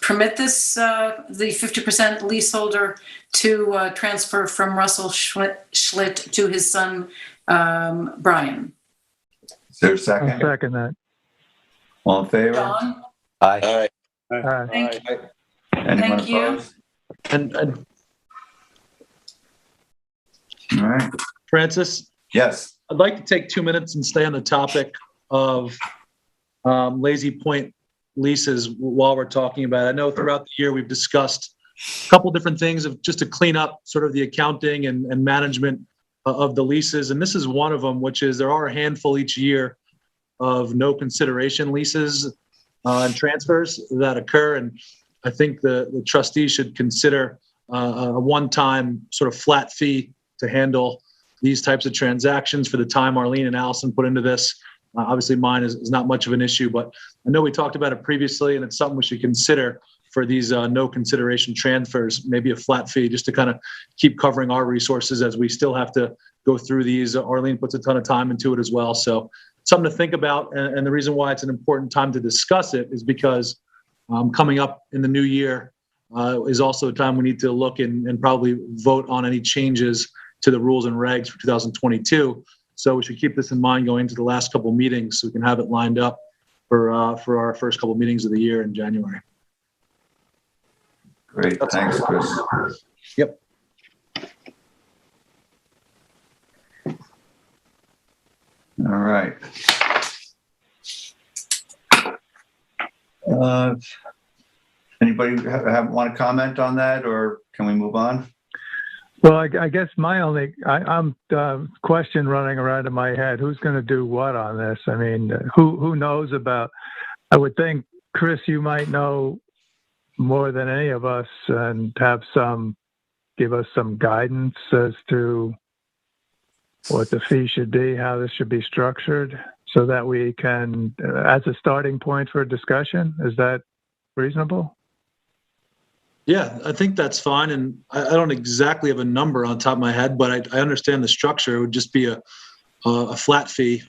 permit this, the 50% leaseholder to transfer from Russell Schlitt to his son, Brian. Is there a second? I'll second that. All in favor? John? Aye. Thank you. Anyone Thank you. opposed? And All right. Francis, Yes. I'd like to take 2 minutes and stay on the topic of Lazy Point leases while we're talking about it. I know throughout the year we've discussed a couple different things of just to clean up sort of the accounting and management of the leases. And this is one of them, which is there are a handful each year of no consideration leases and transfers that occur. And I think the trustees should consider a one-time sort of flat fee to handle these types of transactions for the time Arlene and Allison put into this. Obviously, mine is not much of an issue, but I know we talked about it previously, and it's something we should consider for these no consideration transfers, maybe a flat fee just to kind of keep covering our resources as we still have to go through these. Arlene puts a ton of time into it as well. So something to think about. And the reason why it's an important time to discuss it is because coming up in the new year is also a time we need to look and probably vote on any changes to the rules and regs for 2022. So we should keep this in mind going into the last couple of meetings so we can have it lined up for our first couple of meetings of the year in January. Great. Thanks, Chris. Yep. All right. Anybody want to comment on that, or can we move on? Well, I guess my only question running around in my head: who's going to do what on this? I mean, who knows about? I would think, Chris, you might know more than any of us, and give us some guidance as to what the fee should be, how this should be structured, so that we can, as a starting point for a discussion. Is that reasonable? Yeah, I think that's fine. And I don't exactly have a number on top of my head, but I understand the structure. It would just be a flat fee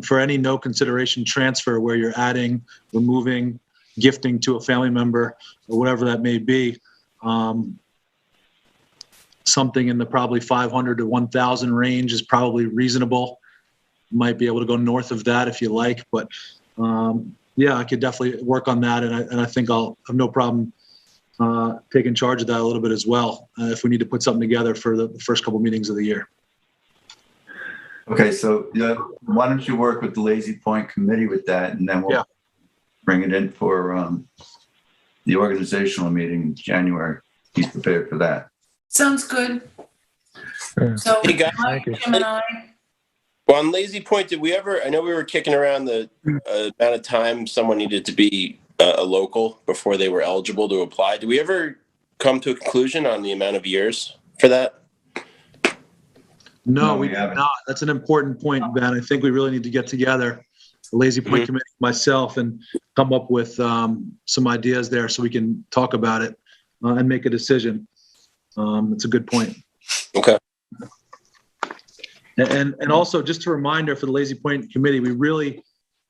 for any no consideration transfer where you're adding, removing, gifting to a family member or whatever that may be. Something in the probably 500 to 1,000 range is probably reasonable. You might be able to go north of that if you like, but yeah, I could definitely work on that, and I think I'll have no problem taking charge of that a little bit as well if we need to put something together for the first couple meetings of the year. Okay, so why don't you work with the Lazy Point committee with that, and then we'll bring it in for the organizational meeting in January. He's prepared for that. Sounds good. So, Hey, guys. Mike, Jim, and I. Well, on Lazy Point, did we ever? I know we were kicking around the amount of time someone needed to be a local before they were eligible to apply. Did we ever come to a conclusion on the amount of years for that? No, we did not. That's an important point, Ben. I think we really need to get together, the Lazy Point committee, myself, and come up with some ideas there so we can talk about it and make a decision. It's a good point. Okay. And also, just a reminder for the Lazy Point committee, we really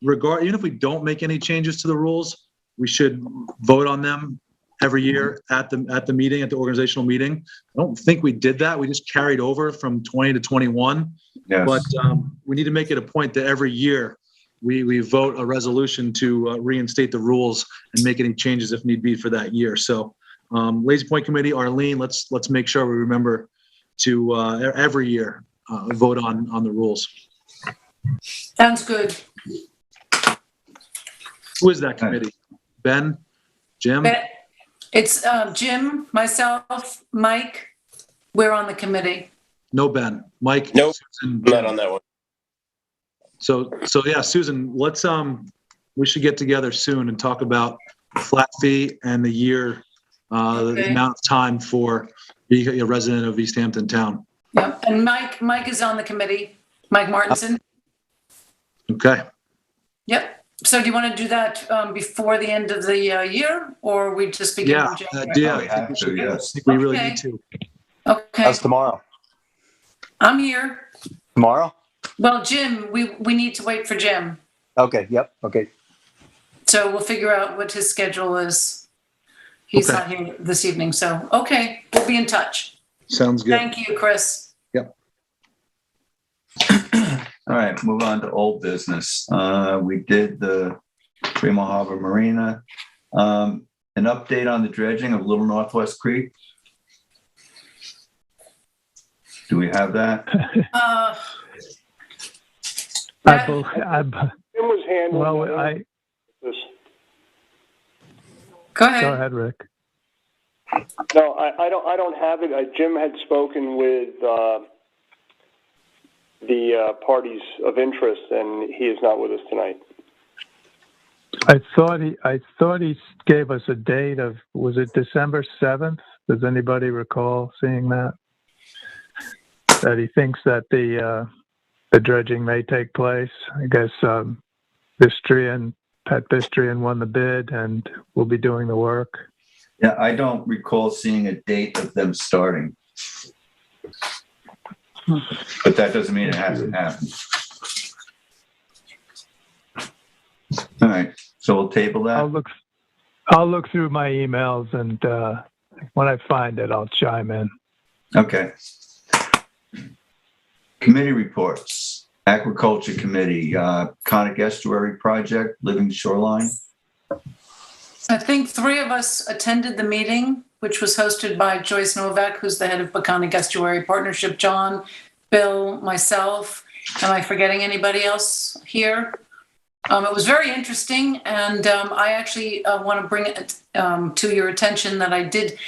even if we don't make any changes to the rules, we should vote on them every year at the meeting, at the organizational meeting. I don't think we did that. We just carried over from 20 to 21. Yes. But we need to make it a point that every year we vote a resolution to reinstate the rules and make any changes if need be for that year. So Lazy Point committee, Arlene, let's make sure we remember to every year vote on the rules. Sounds good. Who is that committee? Ben? Jim? It's Jim, myself, Mike. We're on the committee. No Ben. Mike? Nope, Susan, not on that one. So yeah, Susan, let's we should get together soon and talk about flat fee and the year, the amount of time for being a resident of East Hampton town. Yep. And Mike is on the committee. Mike Martinson. Okay. Yep. So do you want to do that before the end of the year, or we just begin in January? I think we really need to. Okay. How's tomorrow? I'm here. Tomorrow? Well, Jim, we need to wait for Jim. Okay. Yep. Okay. So we'll figure out what his schedule is. He's not here this evening. So, okay, we'll be in touch. Sounds good. Thank you, Chris. Yep. All right, move on to old business. We did the Prima Harbor Marina. An update on the dredging of Little Northwest Creek. Do we have that? Jim was handling this. Go ahead. Go ahead, Rick. No, I don't have it. Jim had spoken with the parties of interest, and he is not with us tonight. I thought he gave us a date of, was it December 7th? Does anybody recall seeing that? That he thinks that the dredging may take place. I guess Pat Bistrian won the bid and will be doing the work. Yeah, I don't recall seeing a date of them starting. But that doesn't mean it hasn't happened. All right, so we'll table that. I'll look through my emails, and when I find it, I'll chime in. Okay. Committee reports. Aquaculture Committee, Conic Estuary Project, Living Shoreline. I think 3 of us attended the meeting, which was hosted by Joyce Novak, who's the head of Peconic Estuary Partnership, John, Bill, myself. Am I forgetting anybody else here? It was very interesting, and I actually want to bring it to your attention that I did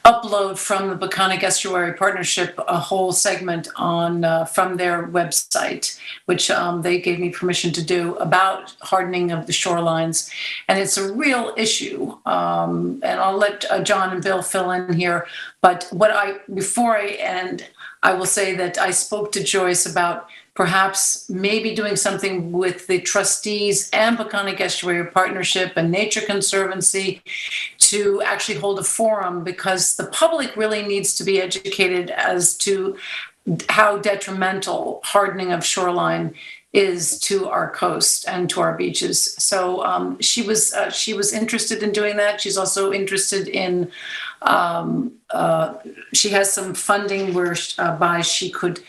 upload from the Peconic Estuary Partnership a whole segment on from their website, which they gave me permission to do, about hardening of the shorelines, and it's a real issue. And I'll let John and Bill fill in here. But before I end, I will say that I spoke to Joyce about perhaps maybe doing something with the trustees and Peconic Estuary Partnership and Nature Conservancy to actually hold a forum, because the public really needs to be educated as to how detrimental hardening of shoreline is to our coast and to our beaches. So she was interested in doing that. She's also interested in she has some funding whereby she could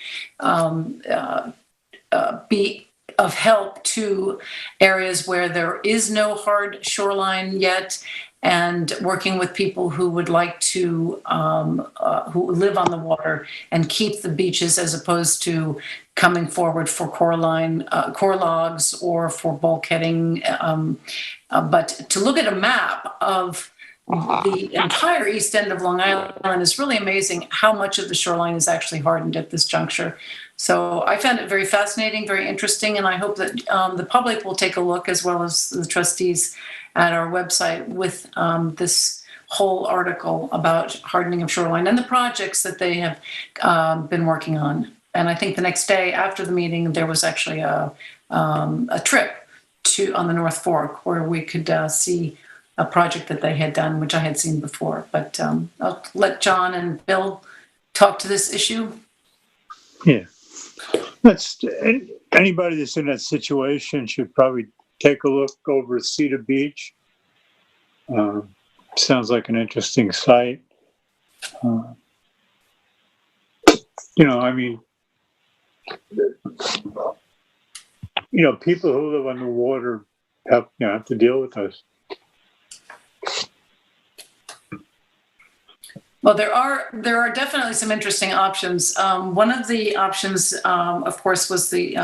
be of help to areas where there is no hard shoreline yet, and working with people who would like to, who live on the water and keep the beaches as opposed to coming forward for core logs or for bulkheading. But to look at a map of the entire east end of Long Island is really amazing how much of the shoreline is actually hardened at this juncture. So I found it very fascinating, very interesting, and I hope that the public will take a look, as well as the trustees, at our website with this whole article about hardening of shoreline and the projects that they have been working on. And I think the next day after the meeting, there was actually a trip on the North Fork where we could see a project that they had done, which I had seen before. But I'll let John and Bill talk to this issue. Yeah. Anybody that's in that situation should probably take a look over at Cedar Beach. Sounds like an interesting site. I mean, people who live on the water have to deal with this. Well, there are definitely some interesting options. One of the options, of course, was the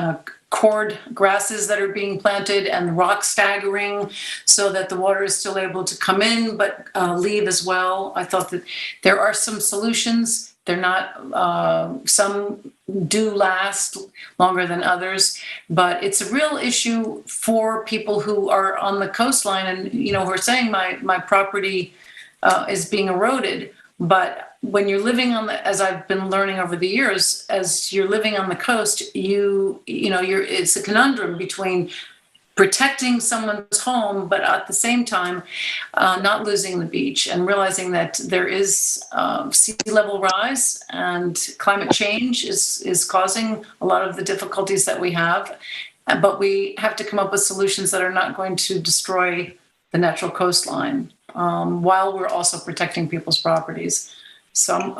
cord grasses that are being planted and rock staggering so that the water is still able to come in but leave as well. I thought that there are some solutions. They're not, some do last longer than others, but it's a real issue for people who are on the coastline and, who are saying my property is being eroded. But when you're living on as I've been learning over the years, as you're living on the coast, it's a conundrum between protecting someone's home, but at the same time, not losing the beach and realizing that there is sea level rise and climate change is causing a lot of the difficulties that we have. But we have to come up with solutions that are not going to destroy the natural coastline, while we're also protecting people's properties. So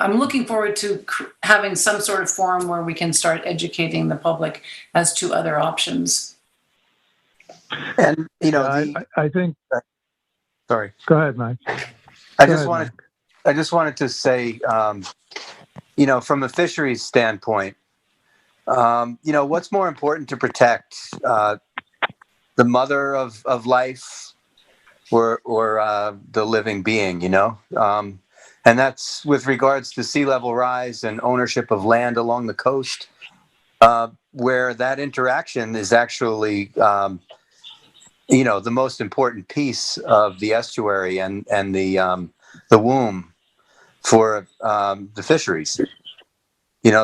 I'm looking forward to having some sort of forum where we can start educating the public as to other options. And I think. Sorry. Go ahead, Mike. I just wanted to say, from a fisheries standpoint, what's more important to protect, the mother of life or the living being, and that's with regards to sea level rise and ownership of land along the coast, where that interaction is actually, the most important piece of the estuary and the womb for the fisheries.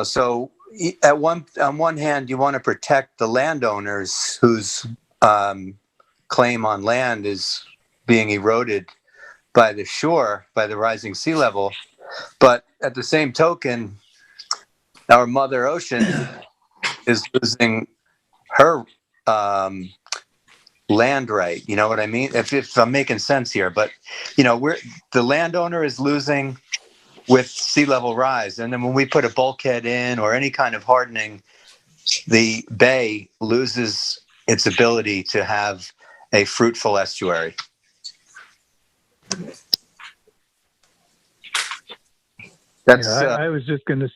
So on one hand, you want to protect the landowners whose claim on land is being eroded by the shore, by the rising sea level. But at the same token, our Mother Ocean is losing her land right. You know what I mean? If I'm making sense here, but the landowner is losing with sea level rise. And then when we put a bulkhead in or any kind of hardening, the bay loses its ability to have a fruitful estuary. I was just going to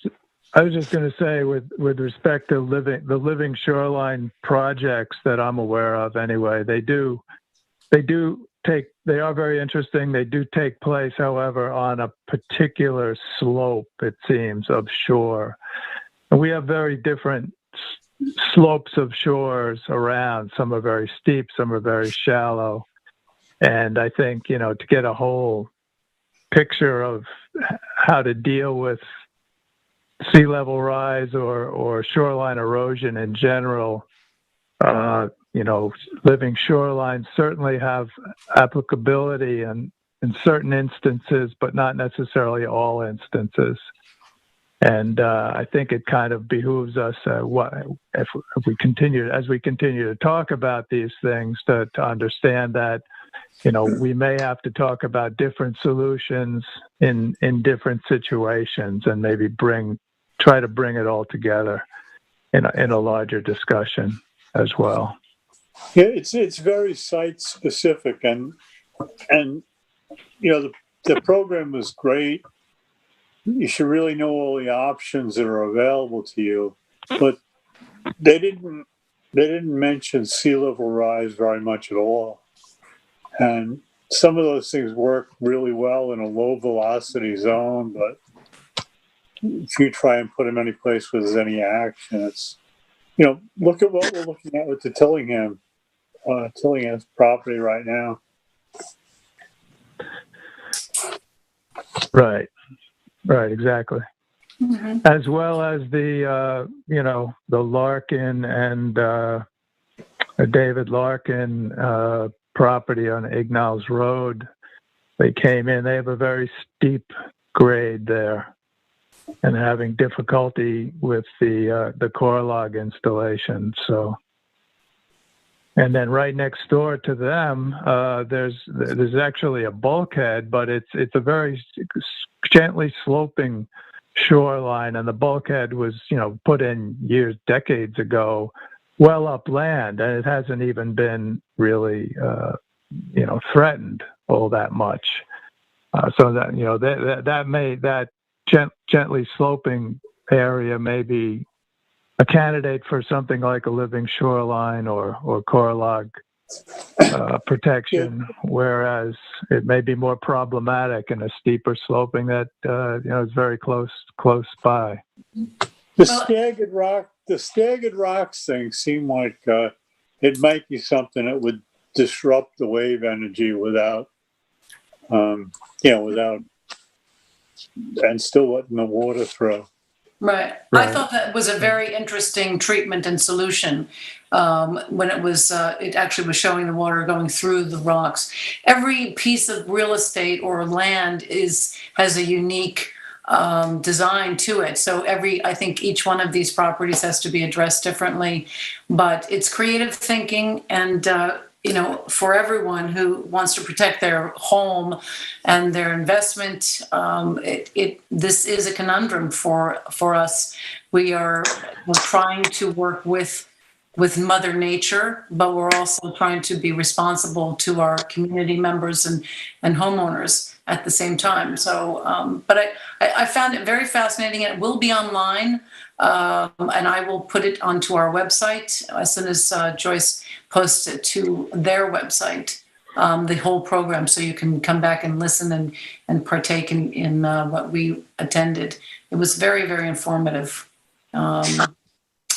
say, with respect to the living shoreline projects that I'm aware of, anyway, they are very interesting. They do take place, however, on a particular slope, it seems, of shore, and we have very different slopes of shores around. Some are very steep, some are very shallow, and I think to get a whole picture of how to deal with sea level rise or shoreline erosion in general, living shorelines certainly have applicability in certain instances, but not necessarily all instances. And I think it kind of behooves us, if we continue to talk about these things, to understand that we may have to talk about different solutions in different situations, and maybe try to bring it all together in a larger discussion. as well. Yeah, it's very site specific, and you know the program is great. You should really know all the options that are available to you, but they didn't mention sea level rise very much at all, and some of those things work really well in a low velocity zone, but if you try and put them any place where there's any action, it's, you know, look at what we're looking at with the Tillingham's property right now. Right, exactly. Mhm. As well as the, the Larkin and David Larkin property on Ignal's Road. They came in, they have a very steep grade there and having difficulty with the core log installation. So, and then right next door to them, there's actually a bulkhead, but it's a very gently sloping shoreline, and the bulkhead was put in decades ago, well upland, and it hasn't even been really threatened all that much. So that that gently sloping area may be a candidate for something like a living shoreline or core log protection, whereas it may be more problematic in a steeper sloping that is very close by. The staggered rocks thing seem like it might be something that would disrupt the wave energy without and still letting the water through. Right. I thought that was a very interesting treatment and solution when it actually was showing the water going through the rocks. Every piece of real estate or land has a unique design to it. So I think each one of these properties has to be addressed differently, but it's creative thinking and for everyone who wants to protect their home and their investment, this is a conundrum for us. We're trying to work with Mother Nature, but we're also trying to be responsible to our community members and homeowners at the same time. So, but I found it very fascinating. It will be online, and I will put it onto our website as soon as Joyce posts it to their website, the whole program, so you can come back and listen and partake in what we attended. It was very, very informative.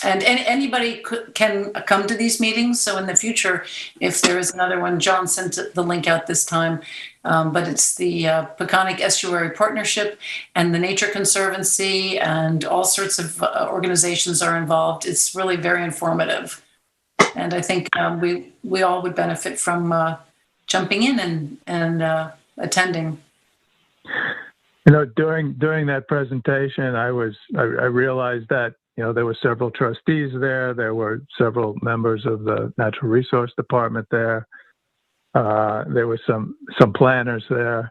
And anybody can come to these meetings. So in the future, if there is another one, John sent the link out this time, but it's the Peconic Estuary Partnership and the Nature Conservancy and all sorts of organizations are involved. It's really very informative. And I think we all would benefit from jumping in and attending. During that presentation, I realized that there were several trustees there. There were several members of the Natural Resource Department there. There were some planners there,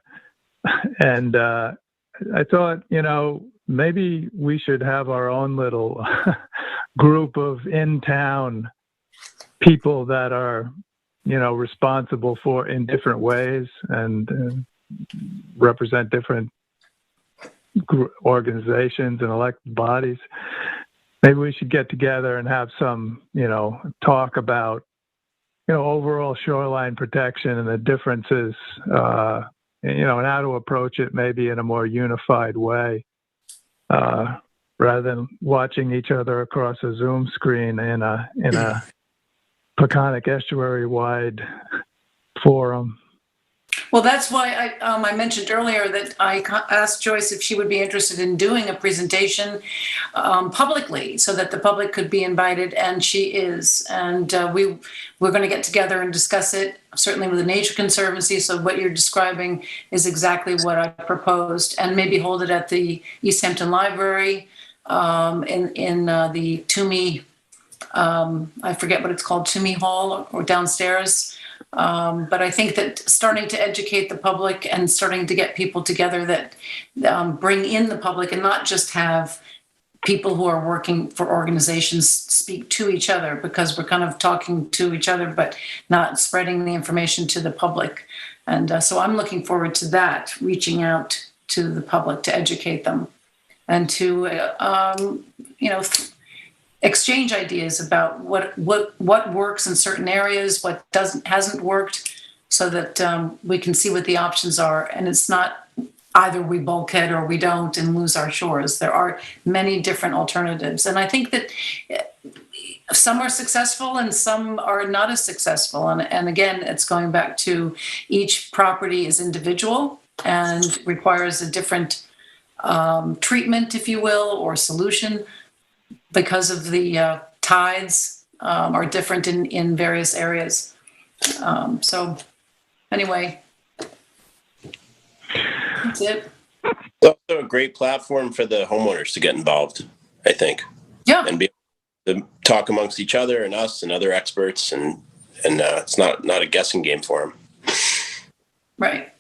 and I thought, maybe we should have our own little group of in-town people that are, responsible in different ways and represent different organizations and elected bodies. Maybe we should get together and have some, talk about, overall shoreline protection and the differences, and how to approach it maybe in a more unified way, rather than watching each other across a Zoom screen in a Peconic Estuary-wide forum. Well, that's why I mentioned earlier that I asked Joyce if she would be interested in doing a presentation publicly so that the public could be invited, and she is. And we're going to get together and discuss it, certainly with the Nature Conservancy. So what you're describing is exactly what I proposed, and maybe hold it at the East Hampton Library in the Toomey, I forget what it's called, Toomey Hall or downstairs. But I think that starting to educate the public and starting to get people together that bring in the public and not just have people who are working for organizations speak to each other, because we're kind of talking to each other, but not spreading the information to the public. And so I'm looking forward to that, reaching out to the public to educate them and to, exchange ideas about what works in certain areas, what hasn't worked, so that we can see what the options are. And it's not either we bulkhead or we don't and lose our shores. There are many different alternatives. And I think that some are successful and some are not as successful. And again, it's going back to each property is individual and requires a different treatment, if you will, or solution, because of the tides are different in various areas. So anyway, that's it. It's also a great platform for the homeowners to get involved, I think. Yeah. And be able to talk amongst each other and us and other experts, and it's not a guessing game for them. Right.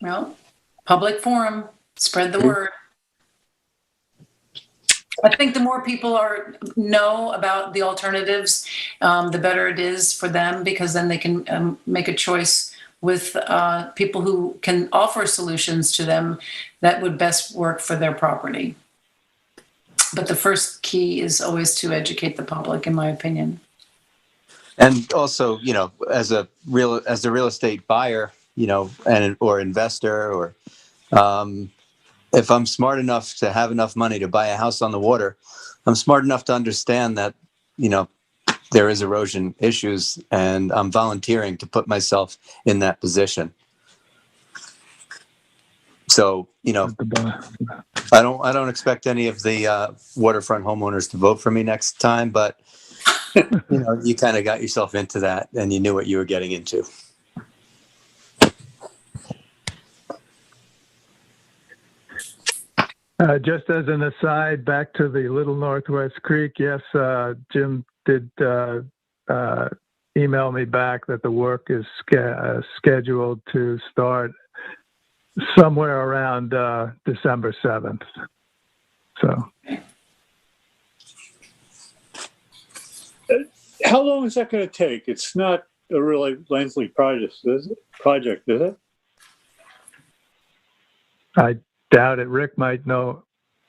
Well, public forum, spread the word. I think the more people know about the alternatives, the better it is for them, because then they can make a choice with people who can offer solutions to them that would best work for their property. But the first key is always to educate the public, in my opinion. And also, as a real estate buyer, or investor, or if I'm smart enough to have enough money to buy a house on the water, I'm smart enough to understand that, there is erosion issues, and I'm volunteering to put myself in that position. So, I don't expect any of the waterfront homeowners to vote for me next time, but you kind of got yourself into that and you knew what you were getting into. Just as an aside, back to the Little Northwest Creek, yes, Jim did email me back that the work is scheduled to start somewhere around December 7th. So. How long is that going to take? It's not a really lengthy project, is it? I doubt it. Rick might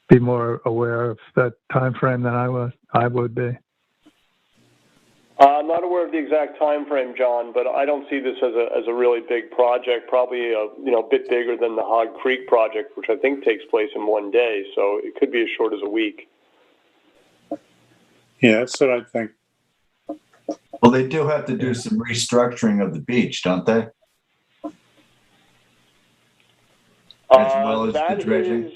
be more aware of that time frame than I would be. I'm not aware of the exact time frame, John, but I don't see this as a really big project. Probably a bit bigger than the Hog Creek project, which I think takes place in one day. So it could be as short as a week. Yeah, that's what I think. Well, they do have to do some restructuring of the beach, don't they? As well as the dredging. Is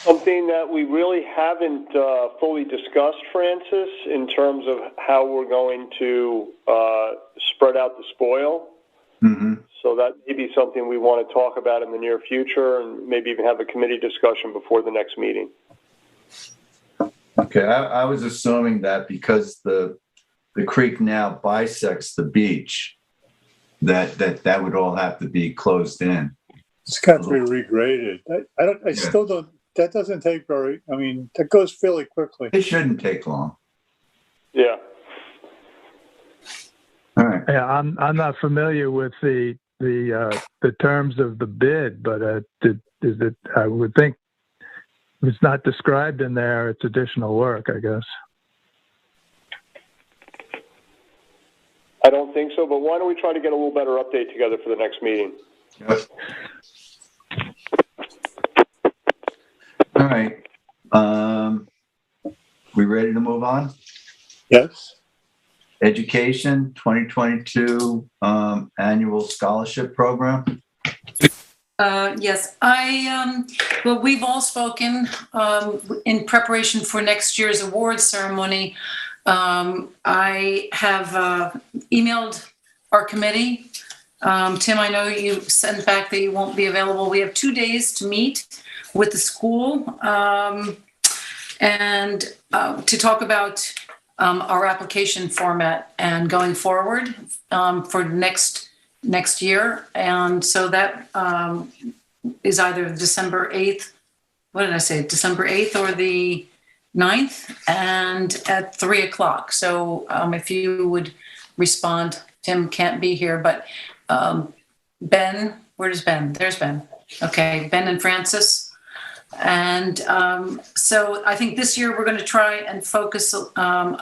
something that we really haven't fully discussed, Francis, in terms of how we're going to spread out the spoil. Mm-hmm. So that may be something we want to talk about in the near future, and maybe even have a committee discussion before the next meeting. Okay, I was assuming that because the creek now bisects the beach, that would all have to be closed in. It's got to be regraded. I still don't. That doesn't take that goes fairly quickly. It shouldn't take long. Yeah. All right. Yeah, I'm not familiar with the terms of the bid, but I would think if it's not described in there, it's additional work, I guess. I don't think so, but why don't we try to get a little better update together for the next meeting? Yep. All right. We ready to move on? Yes. Education 2022 annual scholarship program. Yes, well, we've all spoken in preparation for next year's awards ceremony. I have emailed our committee. Tim, I know you sent back that you won't be available. We have 2 days to meet with the school and to talk about our application format and going forward for next year. And so that is either December 8th, what did I say, December 8th or the 9th and at 3 o'clock. So if you would respond, Tim can't be here, but Ben, where's Ben? There's Ben. Okay, Ben and Francis. And so I think this year we're going to try and focus on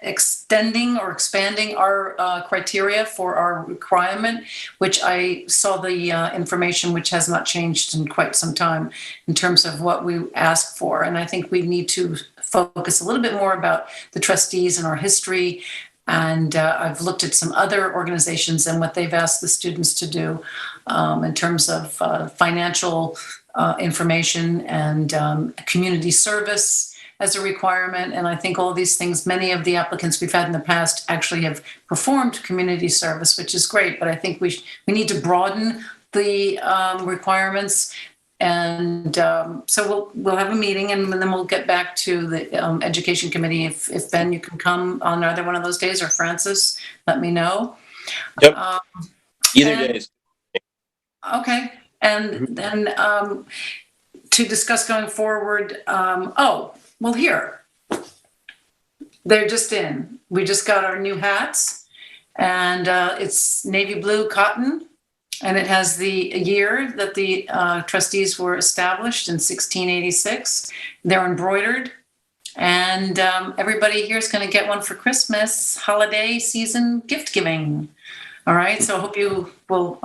extending or expanding our criteria for our requirement, which I saw the information, which has not changed in quite some time in terms of what we ask for. And I think we need to focus a little bit more about the trustees and our history. And I've looked at some other organizations and what they've asked the students to do in terms of financial information and community service as a requirement. And I think all these things, many of the applicants we've had in the past actually have performed community service, which is great. But I think we need to broaden the requirements. And so we'll have a meeting, and then we'll get back to the education committee. If Ben, you can come on either one of those days, or Francis, let me know. Yep. Either days. Okay. And then to discuss going forward, well, here. They're just in. We just got our new hats, and it's navy blue cotton. And it has the year that the trustees were established in 1686. They're embroidered. And everybody here is going to get one for Christmas, holiday season gift giving. All right. So I hope you will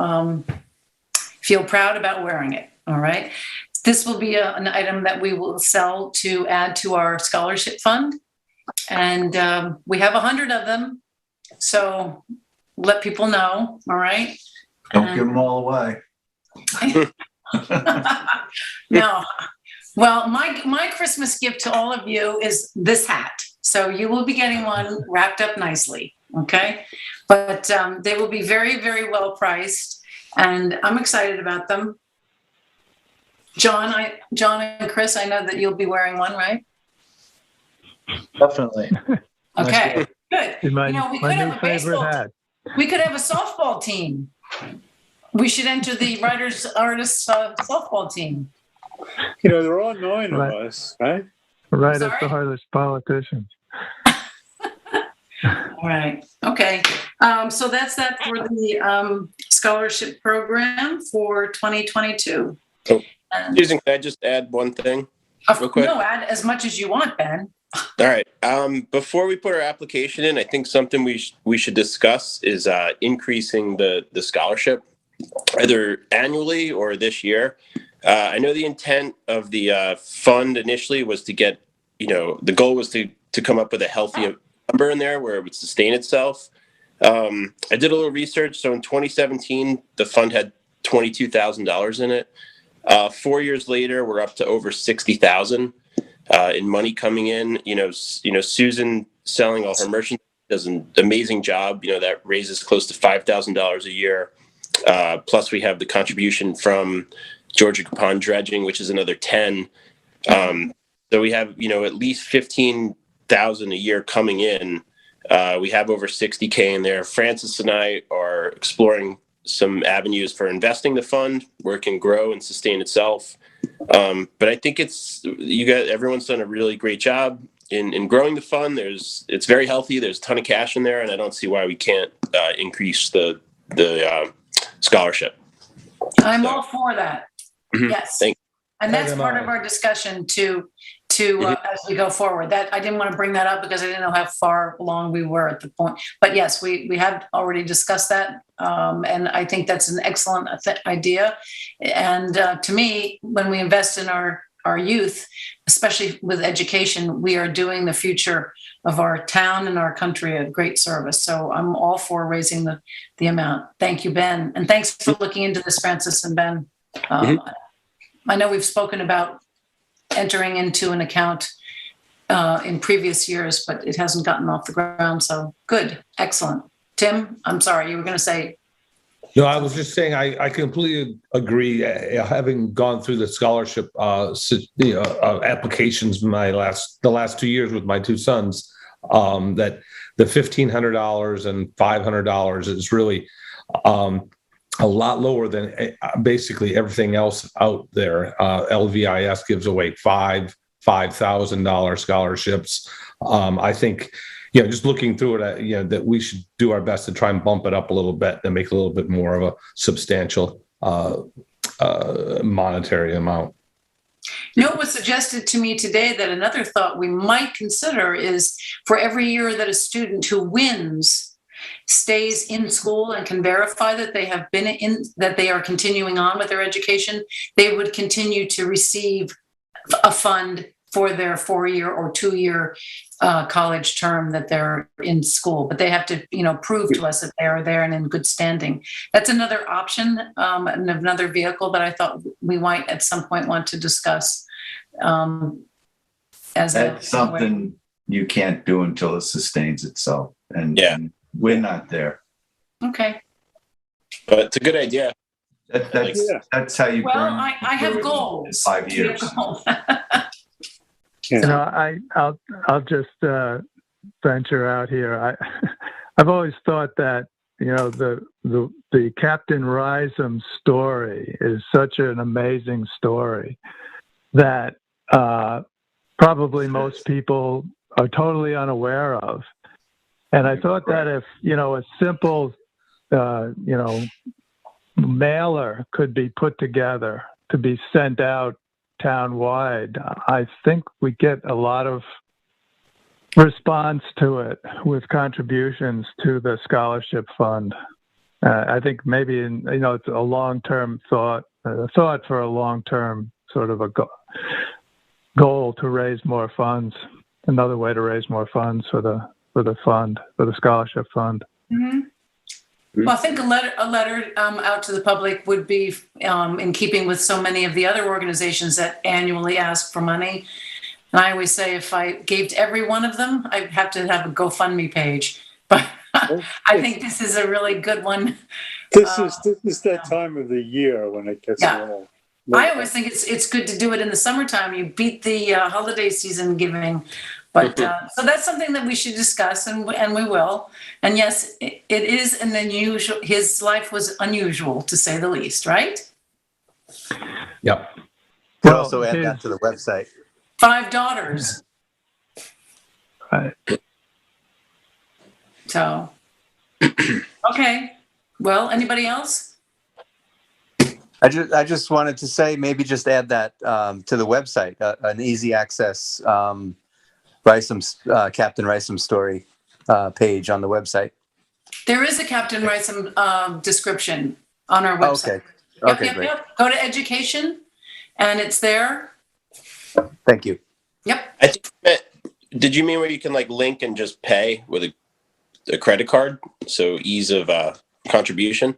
feel proud about wearing it. All right. This will be an item that we will sell to add to our scholarship fund. And we have 100 of them. So let people know. All right. Don't give them all away. No. Well, my Christmas gift to all of you is this hat. So you will be getting one wrapped up nicely. Okay. But they will be very, very well priced. And I'm excited about them. John and Chris, I know that you'll be wearing one, right? Definitely. Okay. Good. My we could have new a favorite baseball. hat. We could have a softball team. We should enter the writers artists softball team. There are 9 Right. of us, right? Right Sorry? at the hardest politicians. All right. Okay. So that's that for the scholarship program for 2022. Oh, Susan, can I just add one thing real quick? No, add as much as you want, Ben. All right. Before we put our application in, I think something we should discuss is increasing the scholarship, either annually or this year. I know the intent of the fund initially was to get, the goal was to come up with a healthy number in there where it would sustain itself. I did a little research. So in 2017, the fund had $22,000 in it. 4 years later, we're up to over $60,000 in money coming in. Susan selling all her merchandise does an amazing job. That raises close to $5,000 a year. Plus, we have the contribution from Georgia Capon Dredging, which is another 10. So we have at least 15,000 a year coming in. We have over 60K in there. Francis and I are exploring some avenues for investing the fund where it can grow and sustain itself. But I think everyone's done a really great job in growing the fund. It's very healthy. There's a ton of cash in there, and I don't see why we can't increase the scholarship. I'm all for that. Yes. Thank you. And that's part of our discussion to as we go forward. That I didn't want to bring that up because I didn't know how far along we were at the point. But yes, we have already discussed that, and I think that's an excellent idea. And to me, when we invest in our youth, especially with education, we are doing the future of our town and our country a great service. So I'm all for raising the amount. Thank you, Ben, and thanks for looking into this, Francis and Ben. I know we've spoken about entering into an account in previous years, but it hasn't gotten off the ground. So good. Excellent. Tim, I'm sorry, you were going to say. No, I was just saying I completely agree. Having gone through the scholarship applications the last 2 years with my two sons, that the $1,500 and $500 is really a lot lower than basically everything else out there. LVIS gives away $5,000 scholarships. I think, just looking through it, that we should do our best to try and bump it up a little bit and make it a little bit more of a substantial monetary amount. It was suggested to me today that another thought we might consider is for every year that a student who wins stays in school and can verify that they have been that they are continuing on with their education, they would continue to receive a fund for their 4-year or 2-year college term that they're in school. But they have to, prove to us that they are there and in good standing. That's another option and another vehicle that I thought we might at some point want to discuss. That's something you can't do until it sustains itself. And we're not there. Okay. But it's a good idea. That's how you Well, burn. I have goals. In 5 years. I'll just venture out here. I've always thought that the Captain Rysam story is such an amazing story that probably most people are totally unaware of. And I thought that if a simple mailer could be put together to be sent out town-wide, I think we get a lot of response to it with contributions to the scholarship fund. I think maybe it's a long-term thought, a thought for a long-term sort of a goal to raise more funds. Another way to raise more funds for the fund, for the scholarship fund. Mm-hmm. Well, I think a letter out to the public would be in keeping with so many of the other organizations that annually ask for money. And I always say if I gave to every one of them, I'd have to have a GoFundMe page. But I think this is a really good one. This is that time of the year when it gets long. I always think it's good to do it in the summertime. You beat the holiday season giving. But so that's something that we should discuss, and we will. And yes, it is an unusual. His life was unusual, to say the least, right? Yep. We'll also add that to the website. 5 daughters. Right. So, okay. Well, anybody else? I just wanted to say maybe just add that to the website, an easy access Captain Rysam story page on the website. There is a Captain Rysam description on our website. Okay. Yep. Go to education, and it's there. Thank you. Yep. I think did you mean where you can link and just pay with a credit card? So ease of contribution?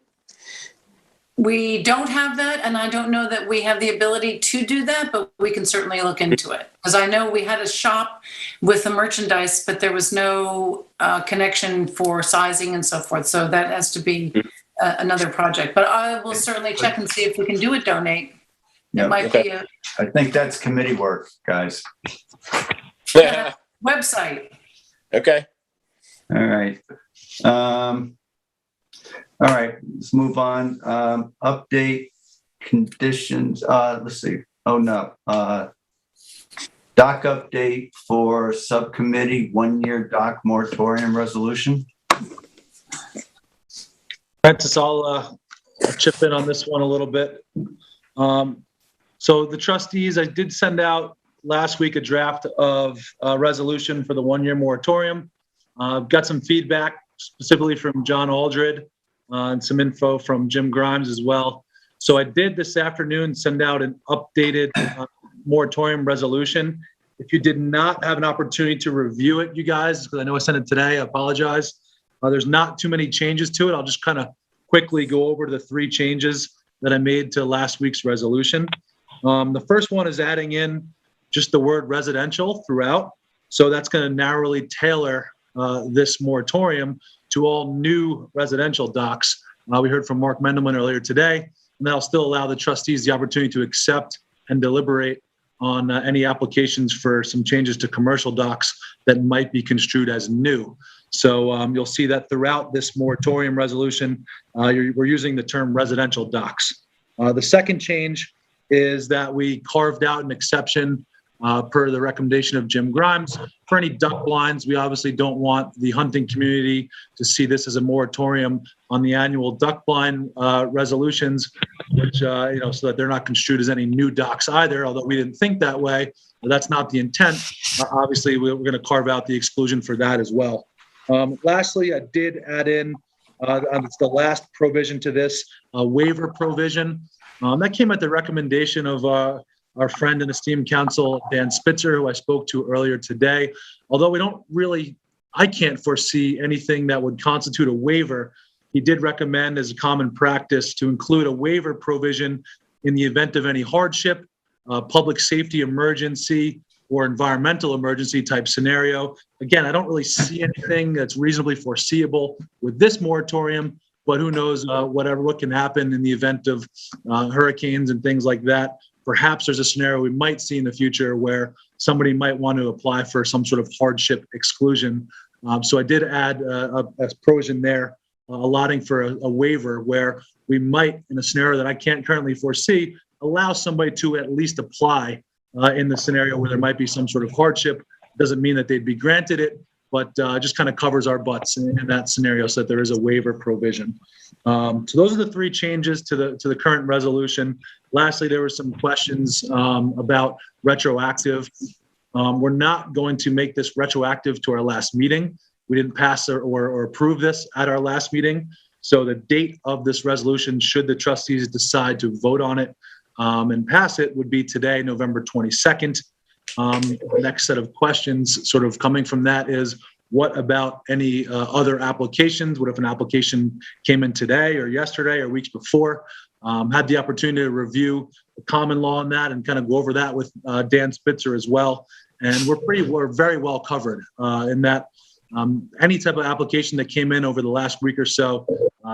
We don't have that, and I don't know that we have the ability to do that, but we can certainly look into it. Because I know we had a shop with the merchandise, but there was no connection for sizing and so forth. So that has to be another project. But I will certainly check and see if we can do it, donate. It might be a I think that's committee work, guys. website. Okay. All right. All right, let's move on. Update conditions. Let's see. Oh, no. Doc update for subcommittee 1-year doc moratorium resolution. Francis, I'll chip in on this one a little bit. So the trustees, I did send out last week a draft of a resolution for the 1-year moratorium. Got some feedback specifically from John Aldred and some info from Jim Grimes as well. So I did this afternoon send out an updated moratorium resolution. If you did not have an opportunity to review it, you guys, because I know I sent it today, I apologize. There's not too many changes to it. I'll just kind of quickly go over the 3 changes that I made to last week's resolution. The first one is adding in just the word residential throughout. So that's going to narrowly tailor this moratorium to all new residential docs. We heard from Mark Mendelman earlier today, and that'll still allow the trustees the opportunity to accept and deliberate on any applications for some changes to commercial docks that might be construed as new. So you'll see that throughout this moratorium resolution, we're using the term residential docks. The second change is that we carved out an exception per the recommendation of Jim Grimes. For any duck blinds, we obviously don't want the hunting community to see this as a moratorium on the annual duck blind resolutions, which, so that they're not construed as any new docks either, although we didn't think that way. But that's not the intent. Obviously, we're going to carve out the exclusion for that as well. Lastly, I did add in, it's the last provision to this, waiver provision. That came at the recommendation of our friend and esteemed counsel, Dan Spitzer, who I spoke to earlier today. Although I can't foresee anything that would constitute a waiver, he did recommend as a common practice to include a waiver provision in the event of any hardship, public safety emergency, or environmental emergency type scenario. Again, I don't really see anything that's reasonably foreseeable with this moratorium, but who knows what can happen in the event of hurricanes and things like that. Perhaps there's a scenario we might see in the future where somebody might want to apply for some sort of hardship exclusion. So I did add a provision there allotting for a waiver where we might, in a scenario that I can't currently foresee, allow somebody to at least apply in the scenario where there might be some sort of hardship. Doesn't mean that they'd be granted it, but just kind of covers our butts in that scenario so that there is a waiver provision. So those are the three changes to the current resolution. Lastly, there were some questions about retroactive. We're not going to make this retroactive to our last meeting. We didn't pass or approve this at our last meeting. So the date of this resolution, should the trustees decide to vote on it and pass it, would be today, November 22nd. The next set of questions sort of coming from that is, what about any other applications? What if an application came in today or yesterday or weeks before? Had the opportunity to review the common law on that and kind of go over that with Dan Spitzer as well. And we're very well covered in that any type of application that came in over the last week or so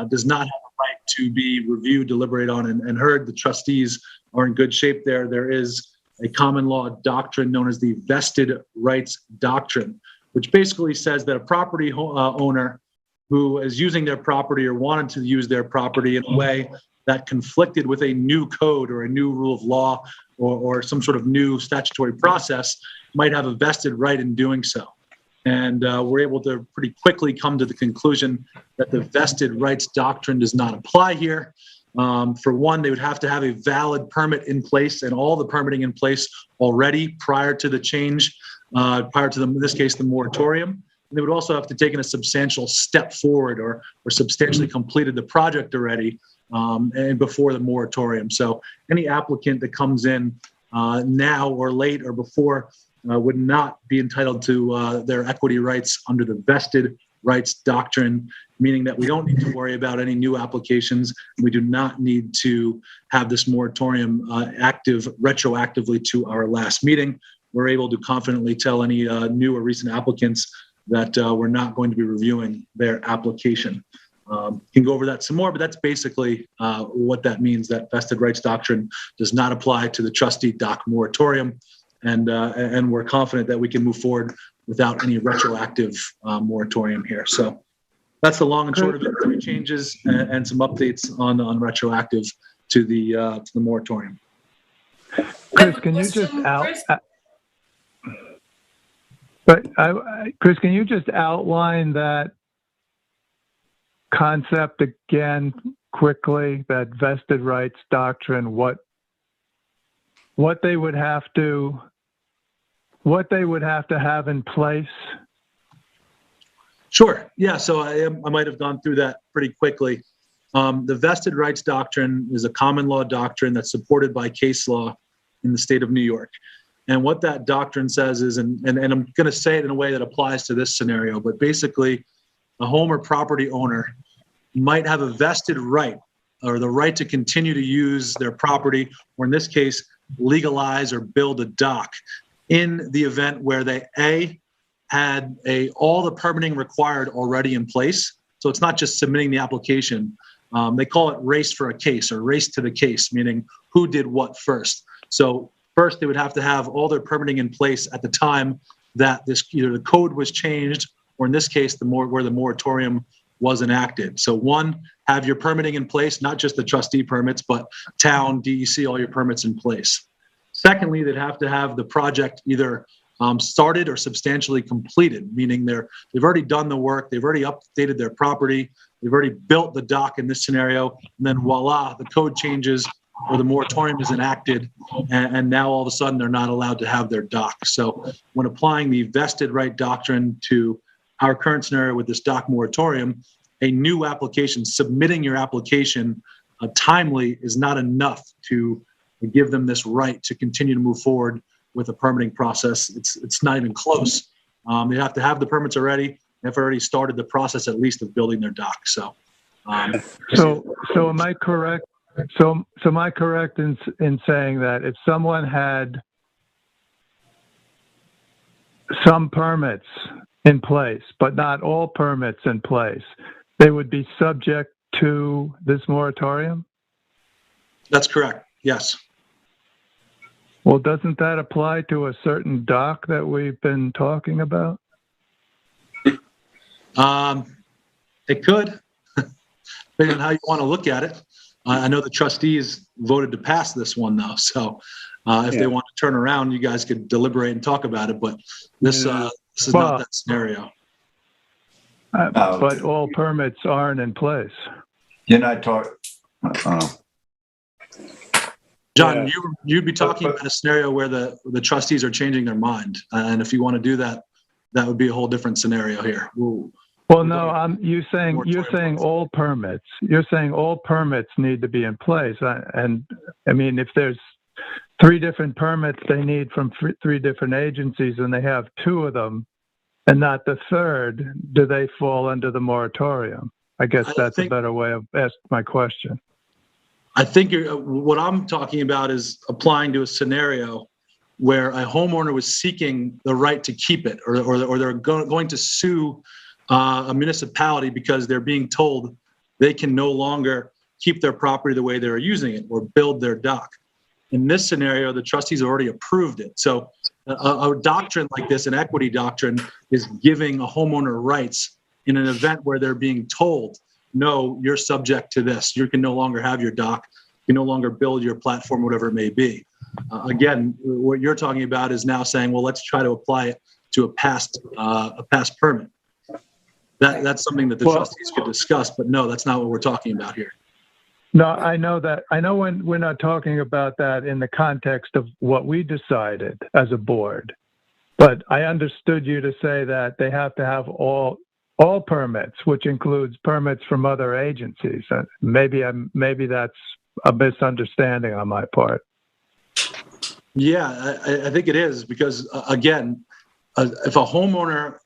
does not have a right to be reviewed, deliberated on, and heard. The trustees are in good shape there. There is a common law doctrine known as the vested rights doctrine, which basically says that a property owner who is using their property or wanted to use their property in a way that conflicted with a new code or a new rule of law or some sort of new statutory process might have a vested right in doing so. And we're able to pretty quickly come to the conclusion that the vested rights doctrine does not apply here. For one, they would have to have a valid permit in place and all the permitting in place already prior to the change, in this case, the moratorium. And they would also have to take a substantial step forward or substantially completed the project already and before the moratorium. So any applicant that comes in now or late or before would not be entitled to their equity rights under the vested rights doctrine, meaning that we don't need to worry about any new applications. We do not need to have this moratorium active retroactively to our last meeting. We're able to confidently tell any new or recent applicants that we're not going to be reviewing their application. Can go over that some more, but that's basically what that means, that vested rights doctrine does not apply to the trustee doc moratorium. And we're confident that we can move forward without any retroactive moratorium here. So that's the long and short of it. 3 changes and some updates on retroactive to the moratorium. Chris, can you just Chris, can you just outline that concept again quickly? That vested rights doctrine, what they would have to have in place? Sure. Yeah. So I might have gone through that pretty quickly. The vested rights doctrine is a common law doctrine that's supported by case law in the state of New York. And what that doctrine says is, and I'm going to say it in a way that applies to this scenario, but basically a home or property owner might have a vested right or the right to continue to use their property, or in this case, legalize or build a dock in the event where they had all the permitting required already in place. So it's not just submitting the application. They call it race for a case or race to the case, meaning who did what first. So first they would have to have all their permitting in place at the time that this either the code was changed, or in this case, where the moratorium was enacted. So one, have your permitting in place, not just the trustee permits, but town, DEC, all your permits in place. Secondly, they'd have to have the project either started or substantially completed, meaning they've already done the work, they've already updated their property, they've already built the dock in this scenario, and then voila, the code changes or the moratorium is enacted, and now all of a sudden they're not allowed to have their dock. So when applying the vested right doctrine to our current scenario with this dock moratorium, a new application, submitting your application timely is not enough to give them this right to continue to move forward with the permitting process. It's not even close. They have to have the permits already. They've already started the process at least of building their dock. So am I correct? So am I correct in saying that if someone had some permits in place, but not all permits in place, they would be subject to this moratorium? That's correct. Yes. Well, doesn't that apply to a certain dock that we've been talking about? It could, depending on how you want to look at it. I know the trustees voted to pass this one, though. So if they want to turn around, you guys could deliberate and talk about it. But this is not that scenario. But all permits aren't in place. You're not talking. John, you'd be talking about a scenario where the trustees are changing their mind, and if you want to do that, that would be a whole different scenario here. Well, no, you're saying all permits. You're saying all permits need to be in place, and I mean, if there's 3 different permits they need from 3 different agencies, and they have 2 of them, and not the 3rd, do they fall under the moratorium? I guess that's a better way of asking my question. I think what I'm talking about is applying to a scenario where a homeowner was seeking the right to keep it, or they're going to sue a municipality because they're being told they can no longer keep their property the way they're using it or build their dock. In this scenario, the trustees have already approved it. So a doctrine like this, an equity doctrine, is giving a homeowner rights in an event where they're being told, no, you're subject to this. You can no longer have your dock. You can no longer build your platform, whatever it may be. Again, what you're talking about is now saying, well, let's try to apply it to a past permit. That's something that the trustees could discuss, but no, that's not what we're talking about here. No, I know that. I know when we're not talking about that in the context of what we decided as a board, but I understood you to say that they have to have all permits, which includes permits from other agencies. Maybe that's a misunderstanding on my part. Yeah, I think it is because, again, if a homeowner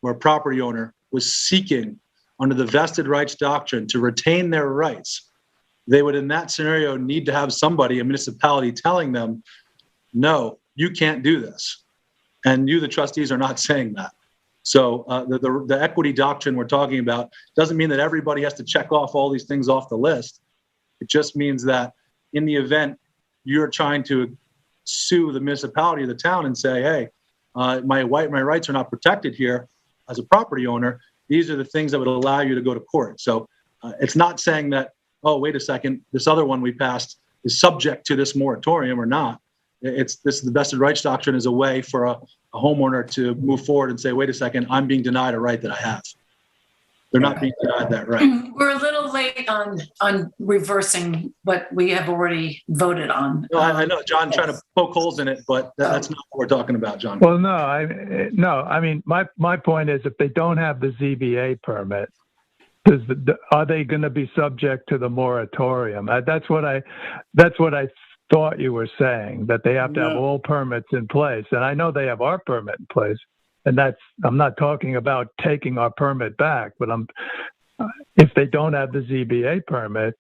or a property owner was seeking under the vested rights doctrine to retain their rights, they would in that scenario need to have somebody, a municipality, telling them, no, you can't do this. And you, the trustees, are not saying that. So the equity doctrine we're talking about doesn't mean that everybody has to check off all these things off the list. It just means that in the event you're trying to sue the municipality or the town and say, hey, my rights are not protected here as a property owner, these are the things that would allow you to go to court. So it's not saying that, oh, wait a second, this other one we passed is subject to this moratorium or not. The vested rights doctrine is a way for a homeowner to move forward and say, wait a second, I'm being denied a right that I have. They're not being denied that right. We're a little late on reversing what we have already voted on. No, I know, John, trying to poke holes in it, but that's not what we're talking about, John. Well, no, I mean, my point is if they don't have the ZBA permit, are they going to be subject to the moratorium? That's what I thought you were saying, that they have to have all permits in place. And I know they have our permit in place. And I'm not talking about taking our permit back, but if they don't have the ZBA permit,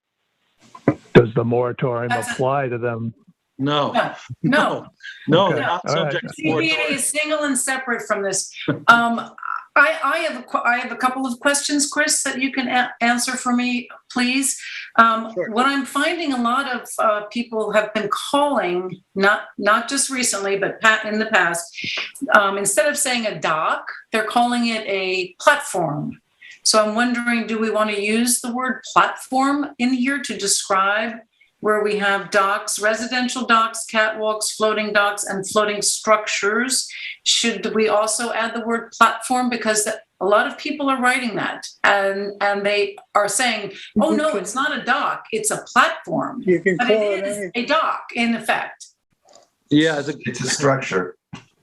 does the moratorium apply to them? No. Okay. They're not subject to ZBA is single and separate from this. I have a couple of questions, Chris, that you can answer for me, please. What I'm finding a lot of people have been calling, not just recently, but in the past, instead of saying a dock, they're calling it a platform. So I'm wondering, do we want to use the word platform in here to describe where we have docks, residential docks, catwalks, floating docks, and floating structures? Should we also add the word platform? Because a lot of people are writing that, and they are saying, oh, no, it's not a dock, it's a platform. You can but call it is a dock, in effect. Yeah, It's a structure.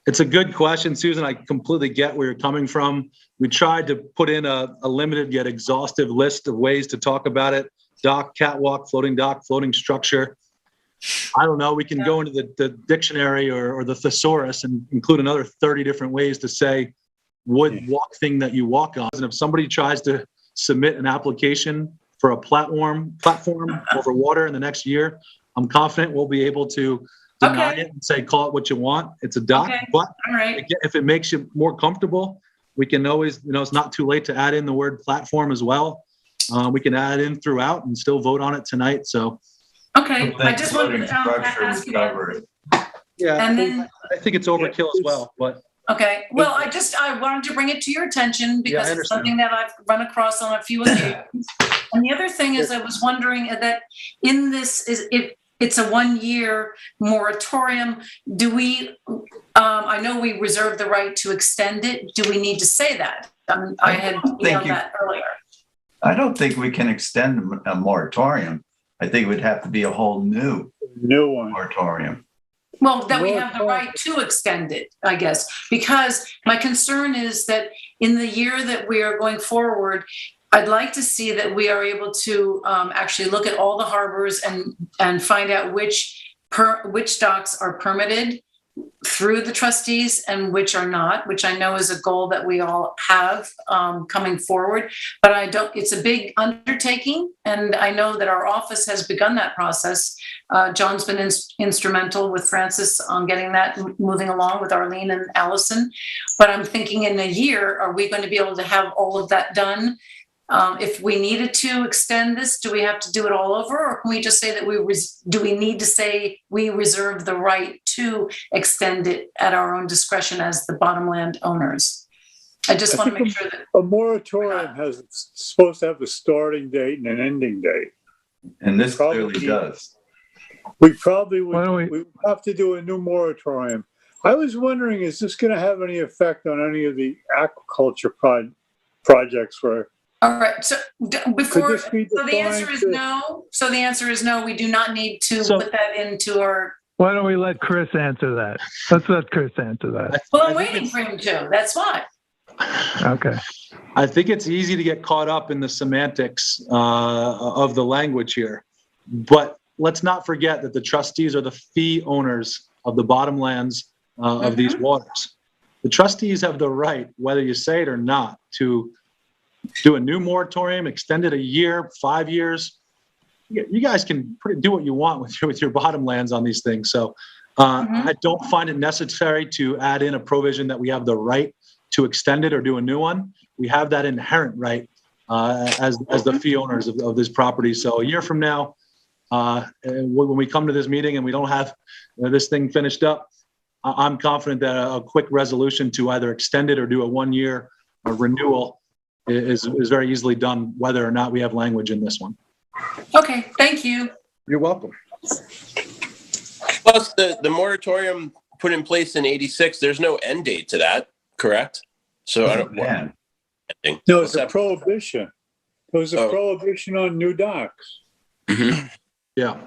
it's a good question, Susan. I completely get where you're coming from. We tried to put in a limited yet exhaustive list of ways to talk about it. Dock, catwalk, floating structure. I don't know. We can go into the dictionary or the thesaurus and include another 30 different ways to say wood walk thing that you walk on. And if somebody tries to submit an application for a platform over water in the next year, I'm confident we'll be able to deny it and say, call it what you want. It's a dock. But if it makes you more comfortable, we can always, it's not too late to add in the word platform as well. We can add in throughout and still vote on it tonight. So, I just wanted to ask you that. Yeah, and then, I think it's overkill as well. But well, I wanted to bring it to your attention because it's something that I've run across on a few occasions. And the other thing is, I was wondering that in this if it's a 1-year moratorium, do we? I know we reserve the right to extend it. Do we need to say that? I had emailed that earlier. I don't think we can extend a moratorium. I think it would have to be a whole new one moratorium. Well, that we have the right to extend it, I guess, because my concern is that in the year that we are going forward, I'd like to see that we are able to actually look at all the harbors and find out which docks are permitted through the trustees and which are not, which I know is a goal that we all have coming forward. But it's a big undertaking, and I know that our office has begun that process. John's been instrumental with Francis on getting that moving along with Arlene and Allison. But I'm thinking in a year, are we going to be able to have all of that done? If we needed to extend this, do we have to do it all over, or can we just say that do we need to say we reserve the right to extend it at our own discretion as the bottomland owners? I just want to make sure that a moratorium has supposed to have a starting date and an ending date, and this clearly does. We probably would have to do a new moratorium. I was wondering, is this going to have any effect on any of the aquaculture projects where? All right. So the answer is no. So the answer is no. We do not need to put that into our. Why don't we let Chris answer that? Let's let Chris answer that. Well, I'm waiting for him to. That's why. Okay. I think it's easy to get caught up in the semantics of the language here, but let's not forget that the trustees are the fee owners of the bottomlands of these waters. The trustees have the right, whether you say it or not, to do a new moratorium, extend it a year, 5 years. You guys can do what you want with your bottomlands on these things. So I don't find it necessary to add in a provision that we have the right to extend it or do a new one. We have that inherent right as the fee owners of this property. So a year from now, when we come to this meeting and we don't have this thing finished up, I'm confident that a quick resolution to either extend it or do a 1-year renewal is very easily done, whether or not we have language in this one. Okay, thank you. You're welcome. Plus, the moratorium put in place in '86, there's no end date to that, correct? So I don't. No, it's a prohibition. There was a prohibition on new docks. Mm-hmm. Yeah.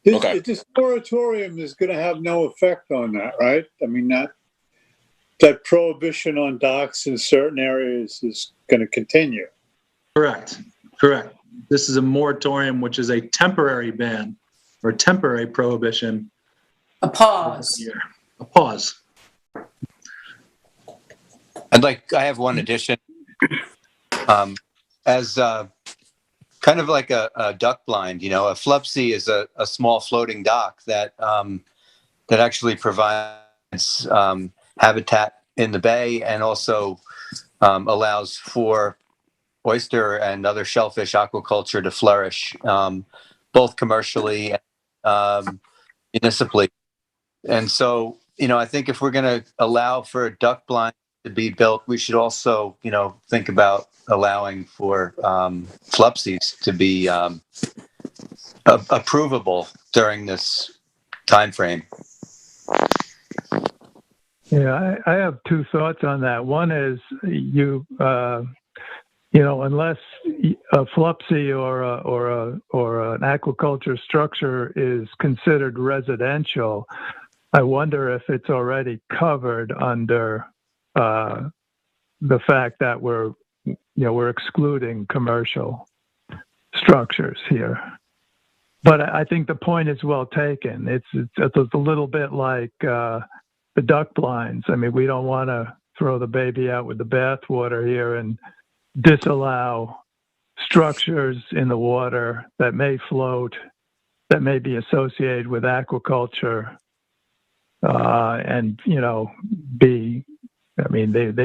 This moratorium is going to have no effect on that, right? I mean, that prohibition on docks in certain areas is going to continue. Correct. This is a moratorium, which is a temporary ban or temporary prohibition. A pause. A pause. I have one addition. As kind of like a duck blind, a flupsy is a small floating dock that actually provides habitat in the bay and also allows for oyster and other shellfish aquaculture to flourish, both commercially and municipally. And so, I think if we're going to allow for a duck blind to be built, we should also, think about allowing for flupsies to be approvable during this time frame. Yeah, I have two thoughts on that. One is unless a flupsy or an aquaculture structure is considered residential, I wonder if it's already covered under the fact that we're excluding commercial structures here. But I think the point is well taken. It's a little bit like the duck blinds. I mean, we don't want to throw the baby out with the bathwater here and disallow structures in the water that may float, that may be associated with aquaculture, and they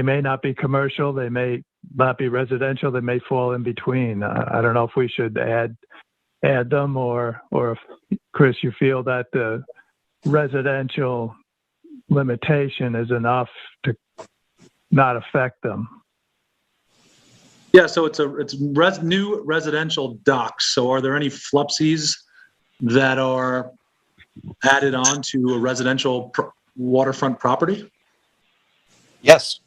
may not be commercial, they may not be residential, they may fall in between. I don't know if we should add them, or if, Chris, you feel that the residential limitation is enough to not affect them. Yeah, so it's new residential docks. So are there any flupsies that are added on to a residential waterfront property? Yes.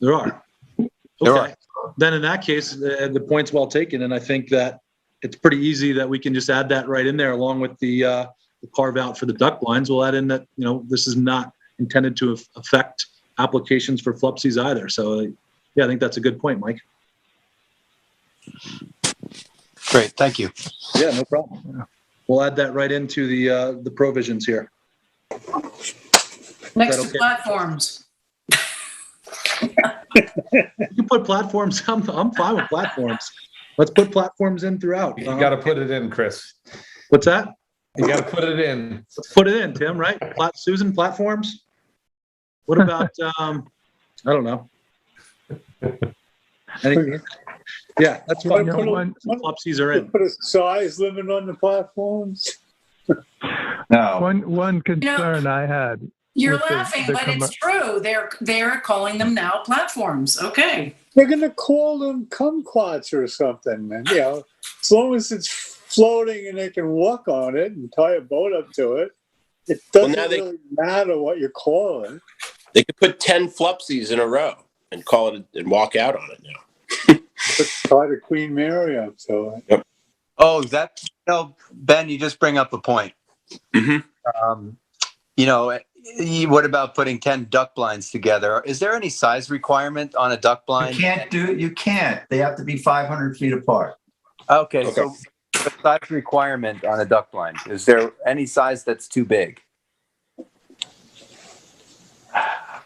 There are. Okay. There are. Then in that case, the point's well taken, and I think that it's pretty easy that we can just add that right in there along with the carve out for the duck blinds. We'll add in that, this is not intended to affect applications for flupsies either. So yeah, I think that's a good point, Mike. Great, thank you. Yeah, no problem. We'll add that right into the provisions here. Next okay? to platforms. You can put platforms. I'm fine with platforms. Let's put platforms in throughout. You got to put it in, Chris. What's that? You got to put it in. Let's put it in, Tim. Right? Susan, platforms. What about? I don't know. Yeah, that's fine. Flupsies are in. Put a size limit on the platforms. No. One concern I had. You're laughing, but it's true. They're calling them now platforms. Okay. They're going to call them kumquats or something, man. As long as it's floating and they can walk on it and tie a boat up to it, it doesn't really matter what you call it. They could put 10 flupsies in a row and call it and walk out on it now. Tie the Queen Mary up to it. Yep. Oh, Ben, you just bring up a point. Mm-hmm. What about putting 10 duck blinds together? Is there any size requirement on a duck blind? You can't. They have to be 500 feet apart. Okay. So the size requirement on a duck blind, is there any size that's too big?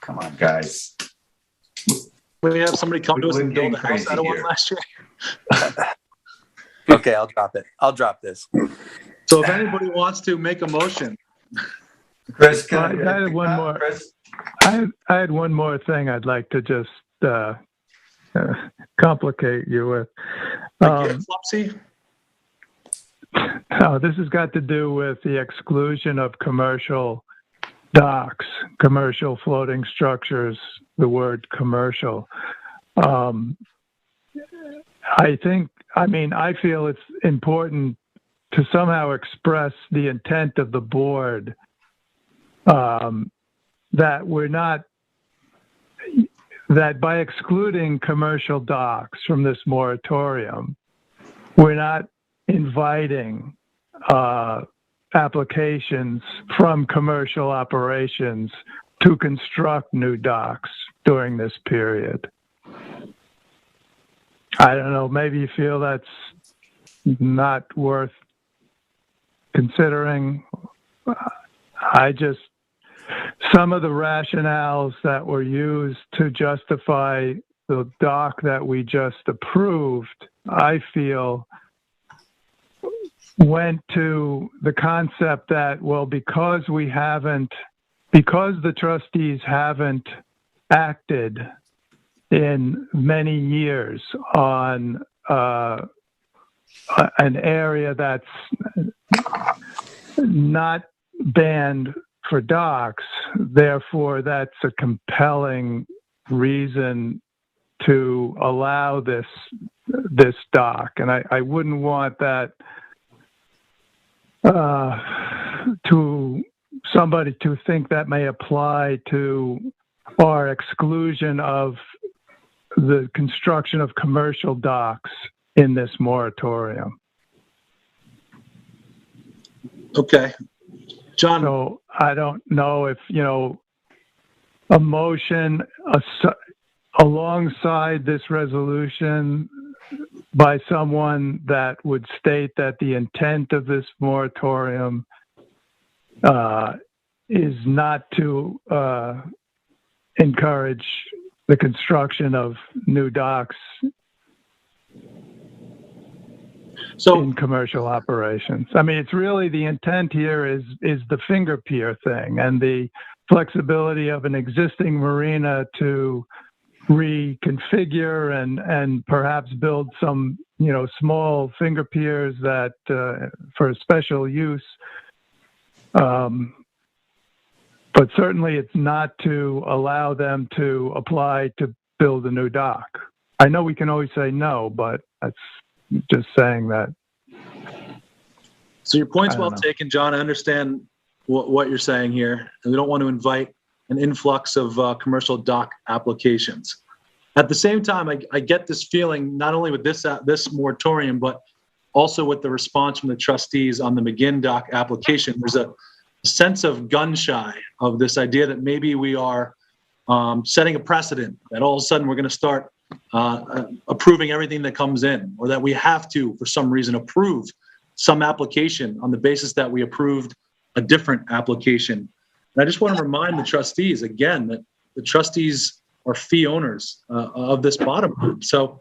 Come on, guys. We have somebody come to us and build a house out of one last year. Okay, I'll drop it. I'll drop this. So if anybody wants to make a motion. Chris, I had one more. I had one more thing I'd like to just complicate you with. Flupsy? This has got to do with the exclusion of commercial docks, commercial floating structures, the word commercial. I feel it's important to somehow express the intent of the board, that by excluding commercial docks from this moratorium, we're not inviting applications from commercial operations to construct new docks during this period. I don't know, maybe you feel that's not worth considering. Some of the rationales that were used to justify the dock that we just approved, I feel, went to the concept that, well, because the trustees haven't acted in many years on an area that's not banned for docks. Therefore, that's a compelling reason to allow this dock. And I wouldn't want that to somebody to think that may apply to our exclusion of the construction of commercial docks in this moratorium. Okay. John. So I don't know if, a motion alongside this resolution by someone that would state that the intent of this moratorium is not to encourage the construction of new docks in commercial operations. I mean, it's really the intent here is the finger pier thing and the flexibility of an existing marina to reconfigure and perhaps build some, small finger piers that for special use. But certainly it's not to allow them to apply to build a new dock. I know we can always say no, but that's just saying that. So your point's well taken, John. I understand what you're saying here, and we don't want to invite an influx of commercial dock applications. At the same time, I get this feeling not only with this moratorium, but also with the response from the trustees on the McGinn dock application. There's a sense of gun shy of this idea that maybe we are setting a precedent, that all of a sudden we're going to start approving everything that comes in, or that we have to, for some reason, approve some application on the basis that we approved a different application. And I just want to remind the trustees again that the trustees are fee owners of this bottom group. So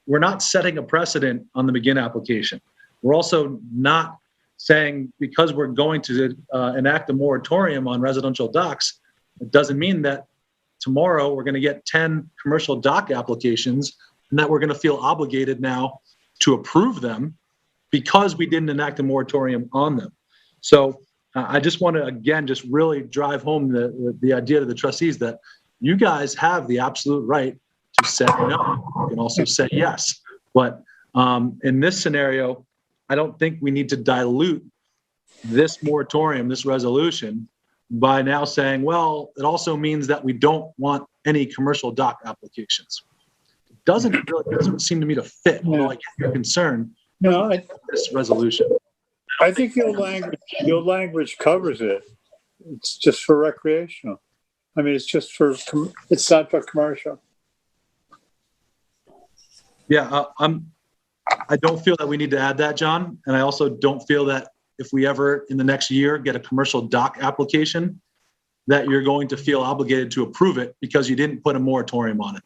we're not setting a precedent on the McGinn application. We're also not saying because we're going to enact a moratorium on residential docks, it doesn't mean that tomorrow we're going to get 10 commercial dock applications and that we're going to feel obligated now to approve them because we didn't enact a moratorium on them. So I just want to, again, just really drive home the idea to the trustees that you guys have the absolute right to say no. You can also say yes. But in this scenario, I don't think we need to dilute this moratorium, this resolution, by now saying, well, it also means that we don't want any commercial dock applications. It doesn't seem to me to fit, although I get your concern. No, this resolution. I think your language covers it. It's just for recreational. I mean, it's not for commercial. Yeah, I don't feel that we need to add that, John. And I also don't feel that if we ever in the next year get a commercial dock application, that you're going to feel obligated to approve it because you didn't put a moratorium on it.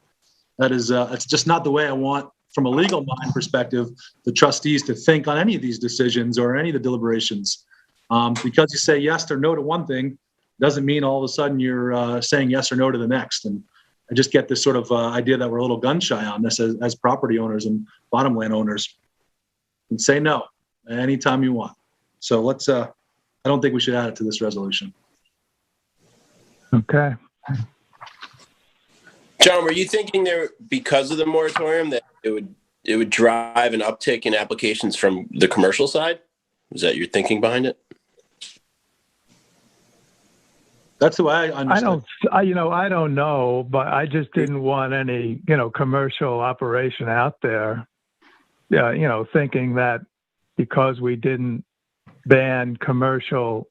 That is, it's just not the way I want, from a legal mind perspective, the trustees to think on any of these decisions or any of the deliberations. Because you say yes or no to one thing, doesn't mean all of a sudden you're saying yes or no to the next. And I just get this sort of idea that we're a little gun shy on this as property owners and bottom land owners, and say no anytime you want. So let's, I don't think we should add it to this resolution. Okay. John, were you thinking there, because of the moratorium, that it would drive an uptick in applications from the commercial side? Was that your thinking behind it? That's the way I understand. I don't know, but I just didn't want any, commercial operation out there. Yeah, thinking that because we didn't ban commercial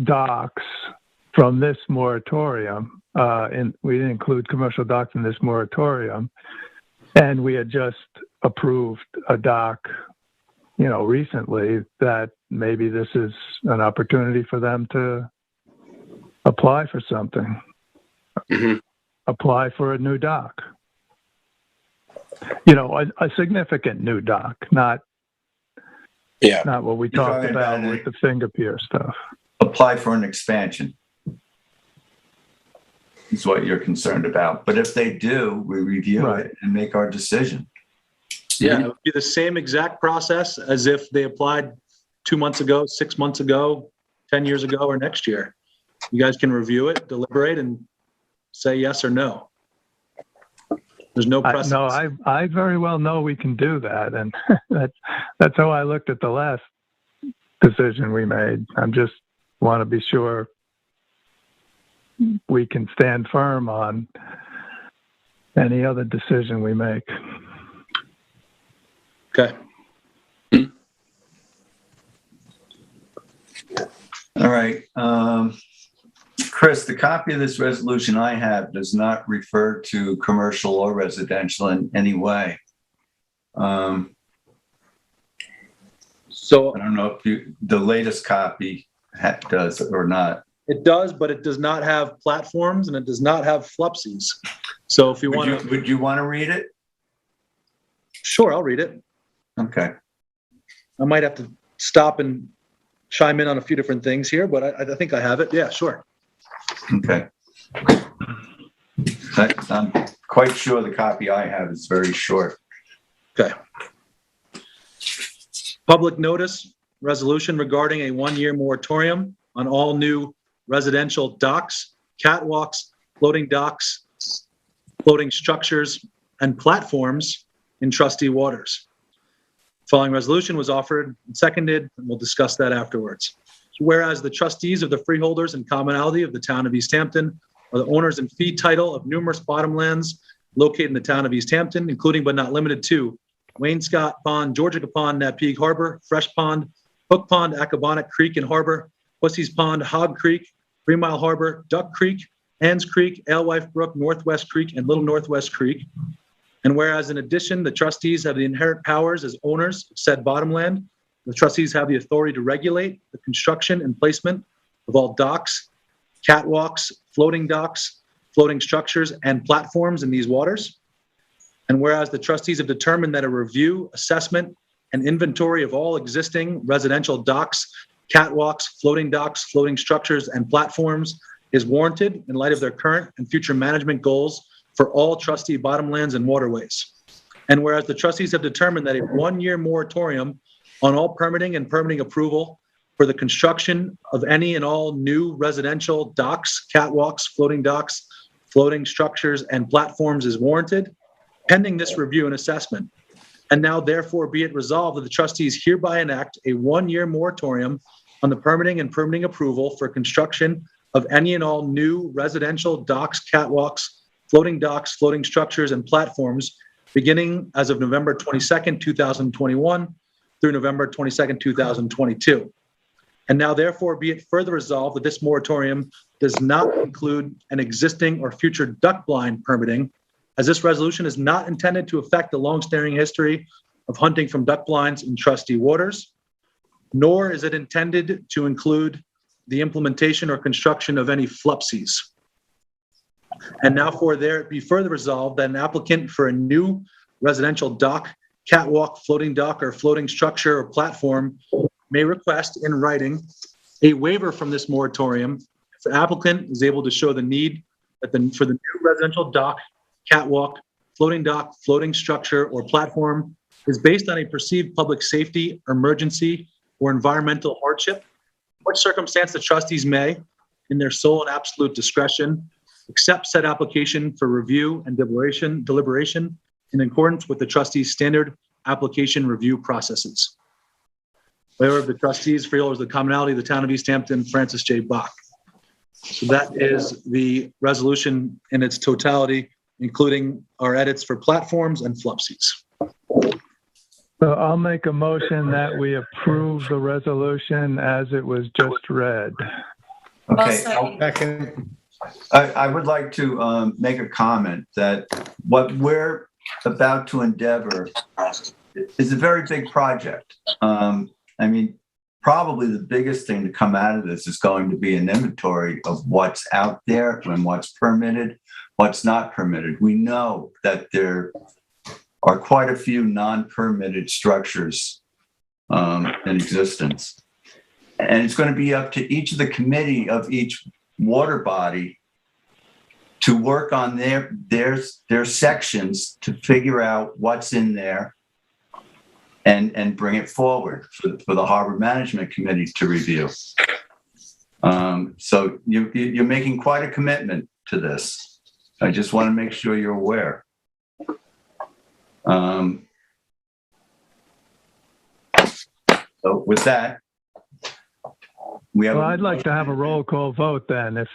docks from this moratorium, and we didn't include commercial docks in this moratorium, and we had just approved a dock, recently, that maybe this is an opportunity for them to apply for something, apply for a new dock, a significant new dock, not what we talked about with the finger pier stuff. Apply for an expansion. is what you're concerned about. But if they do, we review it and make our decision. Yeah, it would be the same exact process as if they applied 2 months ago, 6 months ago, 10 years ago, or next year. You guys can review it, deliberate, and say yes or no. There's no precedent. No, I very well know we can do that, and that's how I looked at the last decision we made. I just want to be sure we can stand firm on any other decision we make. Okay. All right. Chris, the copy of this resolution I have does not refer to commercial or residential in any way. So I don't know if the latest copy does or not. It does, but it does not have platforms and it does not have flupsies. So if you want to... Would you want to read it? Sure, I'll read it. Okay. I might have to stop and chime in on a few different things here, but I think I have it. Yeah, sure. Okay. I'm quite sure the copy I have is very short. Okay. Public notice, resolution regarding a 1-year moratorium on all new residential docks, catwalks, floating docks, floating structures, and platforms in trustee waters. Following resolution was offered and seconded, and we'll discuss that afterwards. Whereas the trustees of the freeholders and commonalty of the town of East Hampton are the owners and fee title of numerous bottomlands located in the town of East Hampton, including but not limited to Wainscott Pond, Georgia Pond, Napeague Harbor, Fresh Pond, Hook Pond, Accabonac Creek and Harbor, Pussy's Pond, Hog Creek, 3 Mile Harbor, Duck Creek, Anns Creek, Alewife Brook, Northwest Creek, and Little Northwest Creek. And whereas in addition, the trustees have the inherent powers as owners of said bottomland, the trustees have the authority to regulate the construction and placement of all docks, catwalks, floating structures, and platforms in these waters. And whereas the trustees have determined that a review, assessment, and inventory of all existing residential docks, catwalks, floating structures, and platforms is warranted in light of their current and future management goals for all trustee bottomlands and waterways. And whereas the trustees have determined that a 1-year moratorium on all permitting and permitting approval for the construction of any and all new residential docks, catwalks, floating structures, and platforms is warranted, pending this review and assessment. And now therefore be it resolved that the trustees hereby enact a 1-year moratorium on the permitting and permitting approval for construction of any and all new residential docks, catwalks, floating structures, and platforms beginning as of November 22nd, 2021 through November 22nd, 2022. And now therefore be it further resolved that this moratorium does not include an existing or future duck blind permitting, as this resolution is not intended to affect the long-standing history of hunting from duck blinds in trustee waters, nor is it intended to include the implementation or construction of any flupsies. And now for there be further resolved that an applicant for a new residential dock, catwalk, floating dock, or floating structure or platform may request in writing a waiver from this moratorium if the applicant is able to show the need that for the new residential dock, catwalk, floating structure, or platform is based on a perceived public safety, emergency, or environmental hardship, in which circumstance the trustees may, in their sole and absolute discretion, accept said application for review and deliberation in accordance with the trustees' standard application review processes. Waiver of the trustees, freeholders of the commonality of the town of East Hampton, Francis J. Bach. So that is the resolution in its totality, including our edits for platforms and flupsies. So I'll make a motion that we approve the resolution as it was just read. Okay. I would like to make a comment that what we're about to endeavor is a very big project. I mean, probably the biggest thing to come out of this is going to be an inventory of what's out there and what's permitted, what's not permitted. We know that there are quite a few non-permitted structures in existence. And it's going to be up to each of the committee of each water body to work on their sections to figure out what's in there and bring it forward for the Harbor Management Committee to review. So you're making quite a commitment to this. I just want to make sure you're aware. So with that, we have. Well, I'd like to have a roll call vote then, if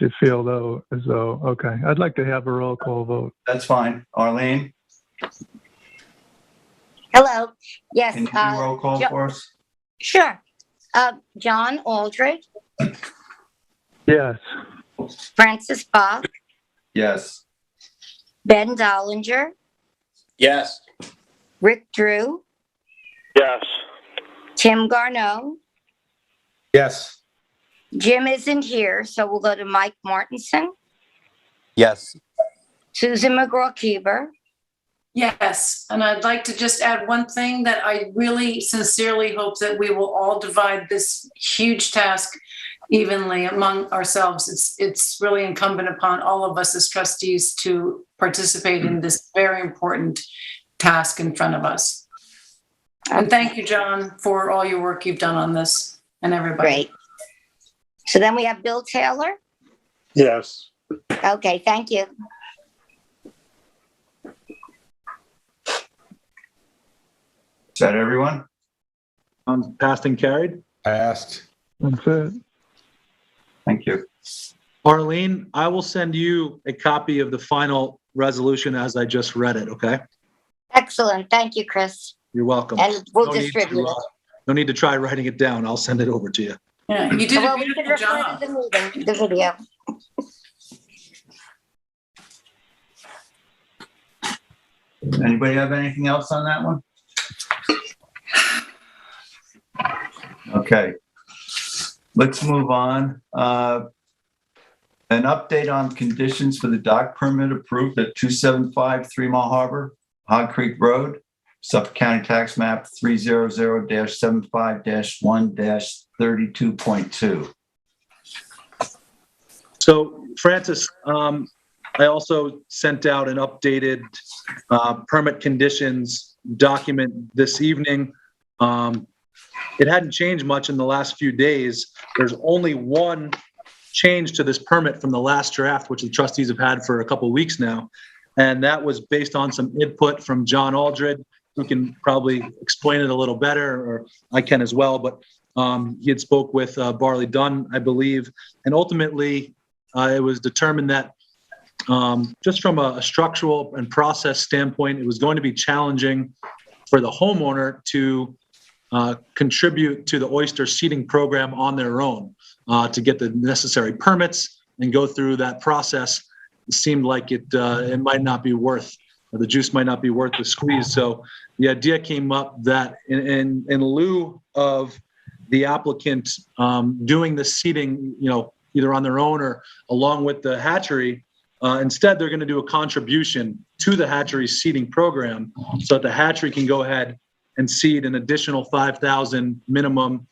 you feel though as though, okay. I'd like to have a roll call vote. That's fine. Arlene, Hello. Yes. can you do a roll call for us? Sure. John Aldred, Yes. Francis Bach, Yes. Ben Dollinger, Yes. Rick Drew, Yes. Tim Garneau. Yes. Jim isn't here, so we'll go to Mike Martinson, Yes. Susan McGraw-Keeber. Yes, and I'd like to just add one thing, that I really sincerely hope that we will all divide this huge task evenly among ourselves. It's really incumbent upon all of us as trustees to participate in this very important task in front of us. And thank you, John, for all your work you've done on this, and everybody. Great. So then we have Bill Taylor. Yes. Okay, thank you. Is that everyone? Passed and carried. Passed. That's it. Thank you. Arlene, I will send you a copy of the final resolution as I just read it, okay? Excellent. Thank you, Chris. You're welcome. And we'll No need distribute to, it. No need to try writing it down. I'll send it over to you. Yeah, you did a Well, we can beautiful refer job. to the meeting, the video. Anybody have anything else on that one? Okay. Let's move on. An update on conditions for the dock permit approved at 275 3 Mile Harbor, Hog Creek Road, Suffolk County Tax Map 300-75-1-32.2. So, Francis, I also sent out an updated permit conditions document this evening. It hadn't changed much in the last few days. There's only one change to this permit from the last draft, which the trustees have had for a couple of weeks now. And that was based on some input from John Aldred, who can probably explain it a little better, or I can as well. But he had spoke with Barley Dunn, I believe. And ultimately, it was determined that just from a structural and process standpoint, it was going to be challenging for the homeowner to contribute to the oyster seeding program on their own, to get the necessary permits and go through that process. It seemed like it might not be worth, the juice might not be worth the squeeze. So the idea came up that in lieu of the applicant doing the seeding, either on their own or along with the hatchery, instead they're going to do a contribution to the hatchery seeding program so that the hatchery can go ahead and seed an additional 5,000 minimum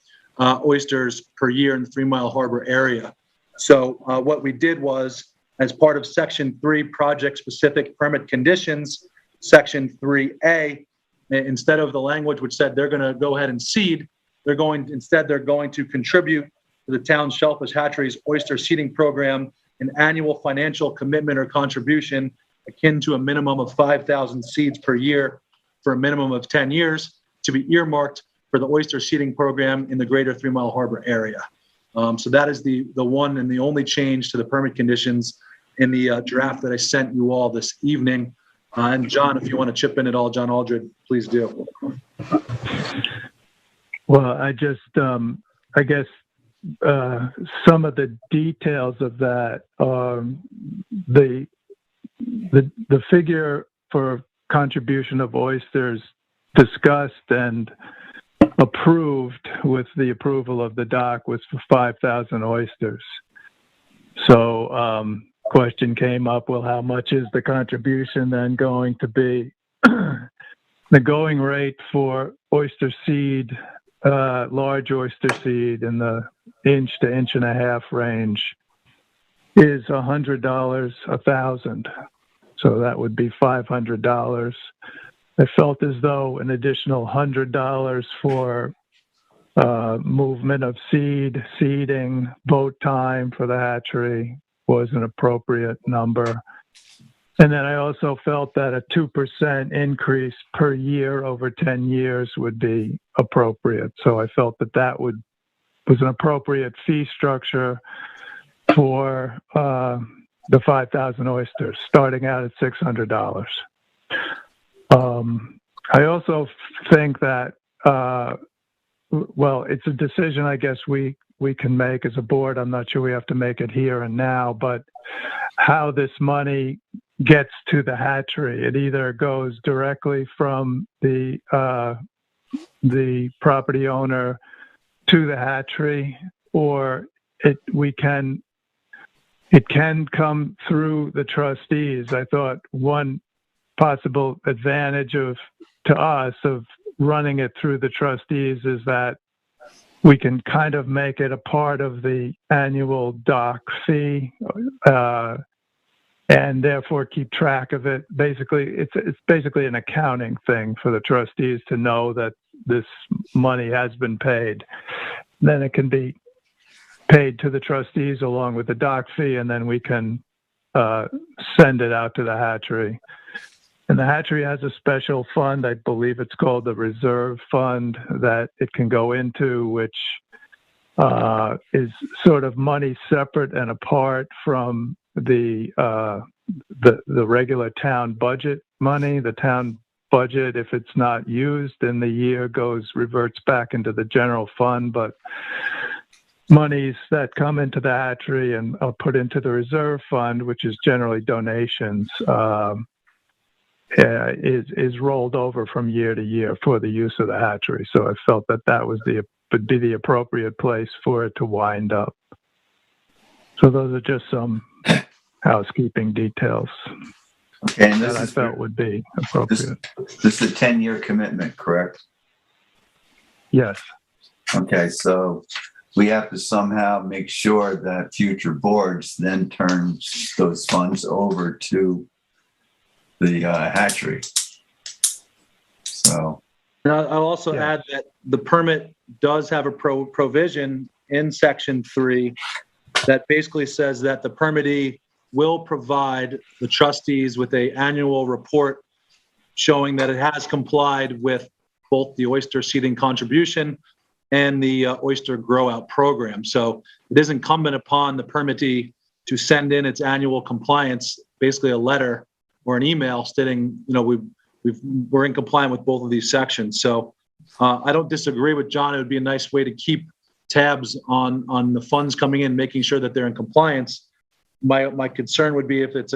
oysters per year in the 3 Mile Harbor area. So what we did was, as part of Section 3 project-specific permit conditions, Section 3A, instead of the language which said they're going to go ahead and seed, they're going to contribute to the town's shellfish hatchery's oyster seeding program an annual financial commitment or contribution akin to a minimum of 5,000 seeds per year for a minimum of 10 years to be earmarked for the oyster seeding program in the greater 3 Mile Harbor area. So that is the one and the only change to the permit conditions in the draft that I sent you all this evening. And John, if you want to chip in at all, John Aldred, please do. Well, I just, I guess some of the details of that, the figure for contribution of oysters discussed and approved with the approval of the dock was for 5,000 oysters. So question came up, well, how much is the contribution then going to be? The going rate for oyster seed, large oyster seed in the inch to inch and a half range is $100 1,000. So that would be $500. I felt as though an additional $100 for movement of seeding, boat time for the hatchery was an appropriate number. And then I also felt that a 2% increase per year over 10 years would be appropriate. So I felt that that was an appropriate fee structure for the 5,000 oysters, starting out at $600. I also think that, well, it's a decision I guess we can make as a board. I'm not sure we have to make it here and now, but how this money gets to the hatchery. It either goes directly from the property owner to the hatchery, or it can come through the trustees. I thought one possible advantage to us of running it through the trustees is that we can kind of make it a part of the annual dock fee, and therefore keep track of it. Basically, it's basically an accounting thing for the trustees to know that this money has been paid. Then it can be paid to the trustees along with the dock fee, and then we can send it out to the hatchery. And the hatchery has a special fund, I believe it's called the reserve fund, that it can go into, which is sort of money separate and apart from the regular town budget money. The town budget, if it's not used in the year, reverts back into the general fund, but monies that come into the hatchery and are put into the reserve fund, which is generally donations, is rolled over from year to year for the use of the hatchery. So I felt that would be the appropriate place for it to wind up. So those are just some housekeeping details. Okay, and that I felt would be appropriate. This is a 10-year commitment, correct? Yes. Okay, so we have to somehow make sure that future boards then turn those funds over to the hatchery. So, and I'll also add that the permit does have a provision in section 3 that basically says that the permittee will provide the trustees with an annual report showing that it has complied with both the oyster seeding contribution and the oyster grow out program. So it is incumbent upon the permittee to send in its annual compliance, basically a letter or an email stating, we're in compliance with both of these sections. So I don't disagree with John. It would be a nice way to keep tabs on the funds coming in, making sure that they're in compliance. My concern would be if it's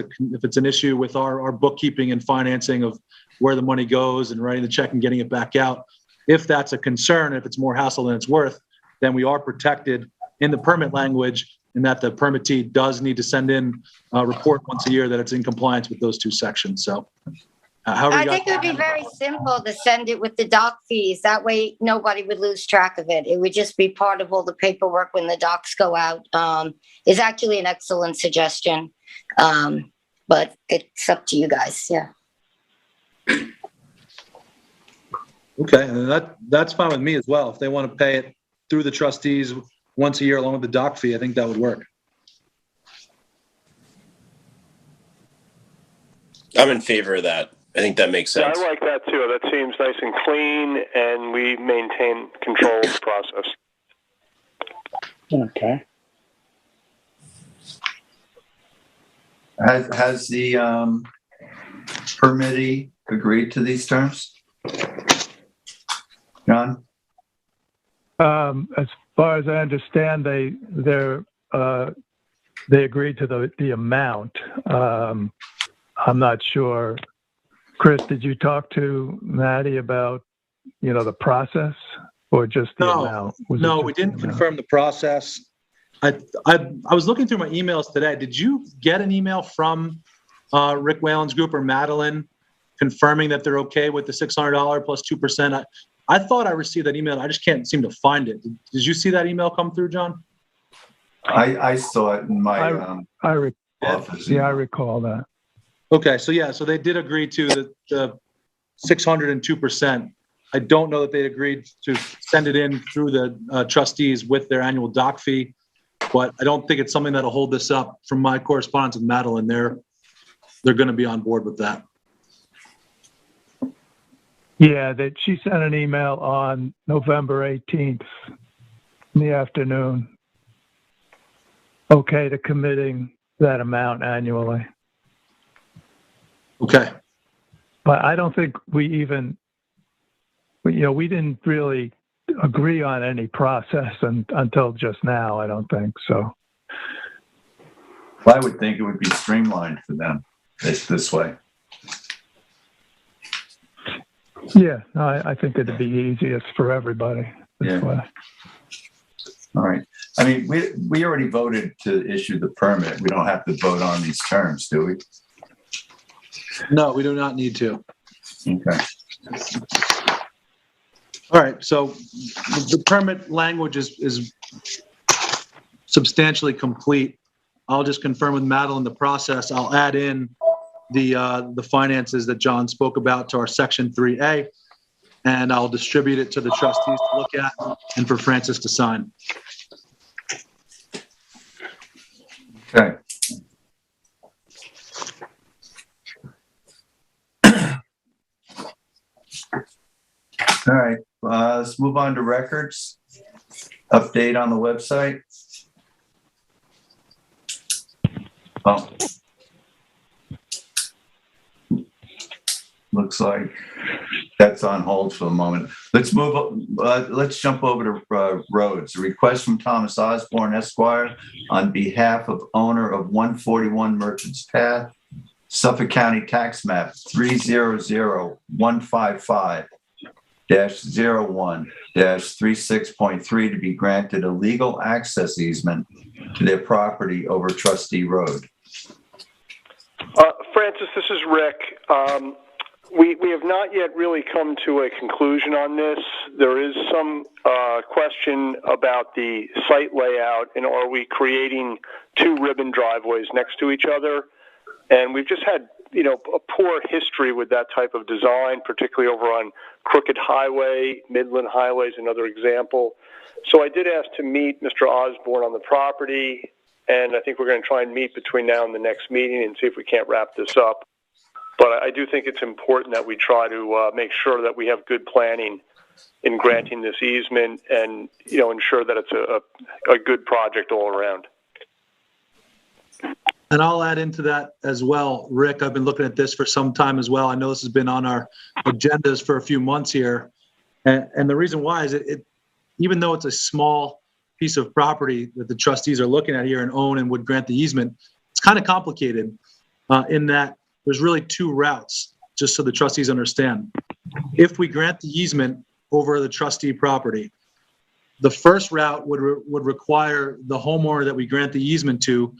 an issue with our bookkeeping and financing of where the money goes and writing the check and getting it back out. If that's a concern, if it's more hassle than it's worth, then we are protected in the permit language, in that the permittee does need to send in a report once a year that it's in compliance with those two sections. So I think it would be very simple to send it with the dock fees. That way nobody would lose track of it. It would just be part of all the paperwork when the docks go out. Is actually an excellent suggestion. But it's up to you guys. Yeah. Okay, and that's fine with me as well. If they want to pay it through the trustees once a year along with the dock fee, I think that would work. I'm in favor of that. I think that makes sense. Yeah, I like that too. That seems nice and clean, and we maintain control of the process. Okay. Has the permittee agreed to these terms? John? As far as I understand, they agreed to the amount. I'm not sure. Chris, did you talk to Maddie about, the process or just the amount? No, we didn't confirm the process. I was looking through my emails today. Did you get an email from Rick Whalen's group or Madeline confirming that they're okay with the $600 plus 2%? I thought I received that email. I just can't seem to find it. Did you see that email come through, John? I saw it in my office. Yeah, I recall that. Okay, so they did agree to the 602%. I don't know that they agreed to send it in through the trustees with their annual dock fee, but I don't think it's something that'll hold this up. From my correspondence with Madeline, they're going to be on board with that. Yeah, that she sent an email on November 18th in the afternoon. Okay to committing that amount annually. Okay. But I don't think we didn't really agree on any process until just now, I don't think so. Well, I would think it would be streamlined for them this way. Yeah, I think it'd be easiest for everybody this way. All right. I mean, we already voted to issue the permit. We don't have to vote on these terms, do we? No, we do not need to. Okay. All right, so the permit language is substantially complete. I'll just confirm with Madeline the process. I'll add in the finances that John spoke about to our section 3A, and I'll distribute it to the trustees to look at and for Francis to sign. Okay. All right, let's move on to records. Update on the website. Oh. Looks like that's on hold for the moment. Let's jump over to roads. A request from Thomas Osborne, Esquire, on behalf of owner of 141 Merchants Path, Suffolk County Tax Map 300155-01-36.3 to be granted a legal access easement to their property over Trustee Road. Francis, this is Rick. We have not yet really come to a conclusion on this. There is some question about the site layout and are we creating two ribbon driveways next to each other? And we've just had, a poor history with that type of design, particularly over on Crooked Highway, Midland Highway is another example. So I did ask to meet Mr. Osborne on the property, and I think we're going to try and meet between now and the next meeting and see if we can't wrap this up. But I do think it's important that we try to make sure that we have good planning in granting this easement and, ensure that it's a good project all around. And I'll add into that as well, Rick. I've been looking at this for some time as well. I know this has been on our agendas for a few months here. And the reason why is it even though it's a small piece of property that the trustees are looking at here and own and would grant the easement, it's kind of complicated in that there's really two routes, just so the trustees understand. If we grant the easement over the trustee property, the first route would require the homeowner that we grant the easement to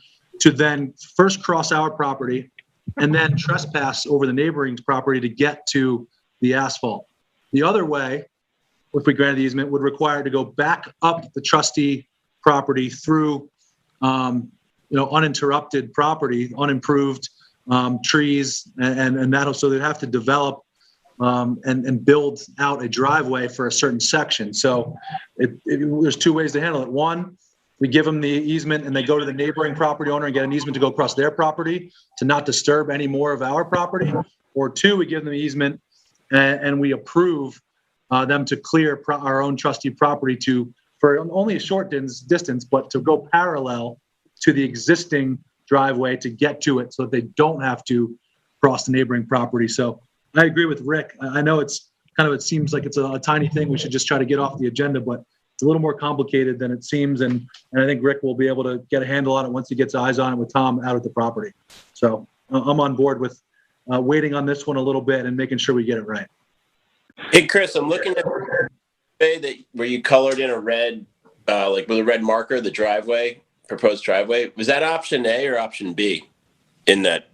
then first cross our property and then trespass over the neighboring property to get to the asphalt. The other way, if we grant the easement, would require to go back up the trustee property through, uninterrupted property, unimproved trees, and that'll, so they'd have to develop and build out a driveway for a certain section. So there's two ways to handle it. One, we give them the easement and they go to the neighboring property owner and get an easement to go across their property to not disturb any more of our property. Or two, we give them the easement and we approve them to clear our own trustee property for only a short distance, but to go parallel to the existing driveway to get to it so that they don't have to cross the neighboring property. So I agree with Rick. I know it seems like it's a tiny thing we should just try to get off the agenda, but it's a little more complicated than it seems. And I think Rick will be able to get a handle on it once he gets eyes on it with Tom out at the property. So I'm on board with waiting on this one a little bit and making sure we get it right. Hey, Chris, I'm looking at where you colored in a red, like with a red marker, the driveway, proposed driveway. Was that option A or option B in that?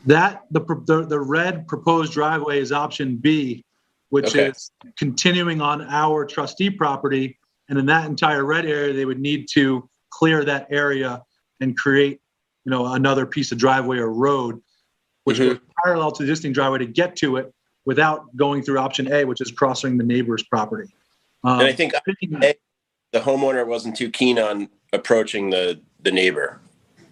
The red proposed driveway is option B, which is continuing on our trustee property. And in that entire red area, they would need to clear that area and create, another piece of driveway or road, which goes parallel to the existing driveway to get to it without going through option A, which is crossing the neighbor's property. And I think the homeowner wasn't too keen on approaching the neighbor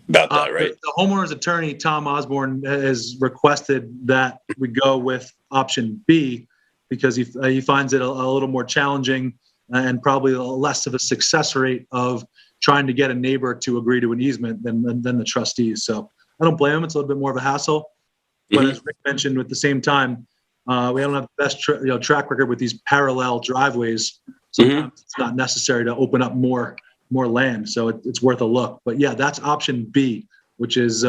about that, right? The homeowner's attorney, Tom Osborne, has requested that we go with option B because he finds it a little more challenging and probably less of a success rate of trying to get a neighbor to agree to an easement than the trustees. So I don't blame him. It's a little bit more of a hassle. But as Rick mentioned, at the same time, we don't have the best track record with these parallel driveways. Sometimes it's not necessary to open up more land, so it's worth a look. But yeah, that's option B, which is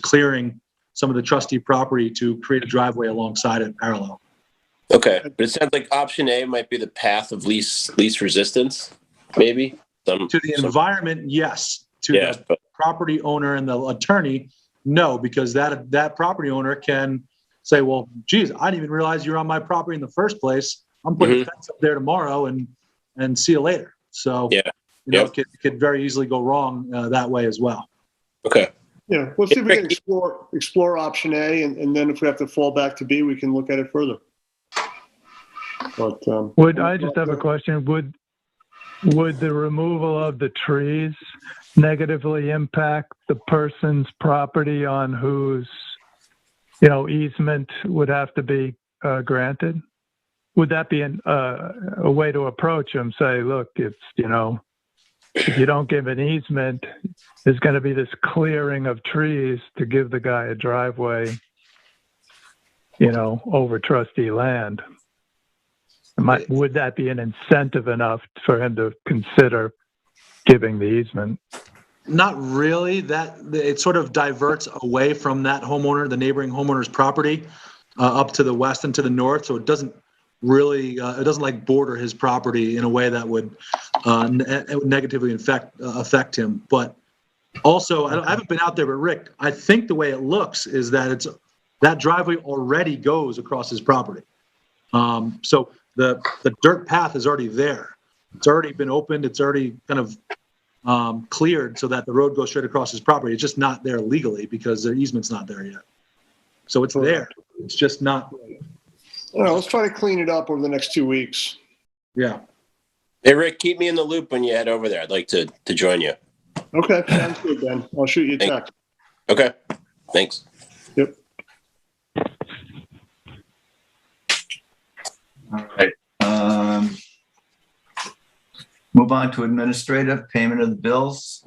clearing some of the trustee property to create a driveway alongside it parallel. Okay, but it sounds like option A might be the path of least resistance, maybe. To the environment, yes. To the property owner and the attorney, no, because that property owner can say, well, geez, I didn't even realize you're on my property in the first place. I'm putting a fence up there tomorrow and see you later. So, it could very easily go wrong that way as well. Okay. Yeah, let's see if we can explore option A, and then if we have to fall back to B, we can look at it further. But I just have a question? Would the removal of the trees negatively impact the person's property on whose, easement would have to be granted? Would that be a way to approach them? Say, look, if you don't give an easement, there's going to be this clearing of trees to give the guy a driveway, over trustee land. Would that be an incentive enough for him to consider giving the easement? Not really. That it sort of diverts away from that homeowner, the neighboring homeowner's property, up to the west and to the north. So it doesn't really, border his property in a way that would negatively affect him. But also, I haven't been out there, but Rick, I think the way it looks is that that driveway already goes across his property. So the dirt path is already there. It's already been opened. It's already kind of cleared so that the road goes straight across his property. It's just not there legally because the easement's not there yet. So it's there. It's just not. Let's try to clean it up over the next 2 weeks. Yeah. Hey, Rick, keep me in the loop when you head over there. I'd like to join you. Okay, sounds good, Ben. I'll shoot you a text. Okay, thanks. Yep. All right. Move on to administrative payment of the bills.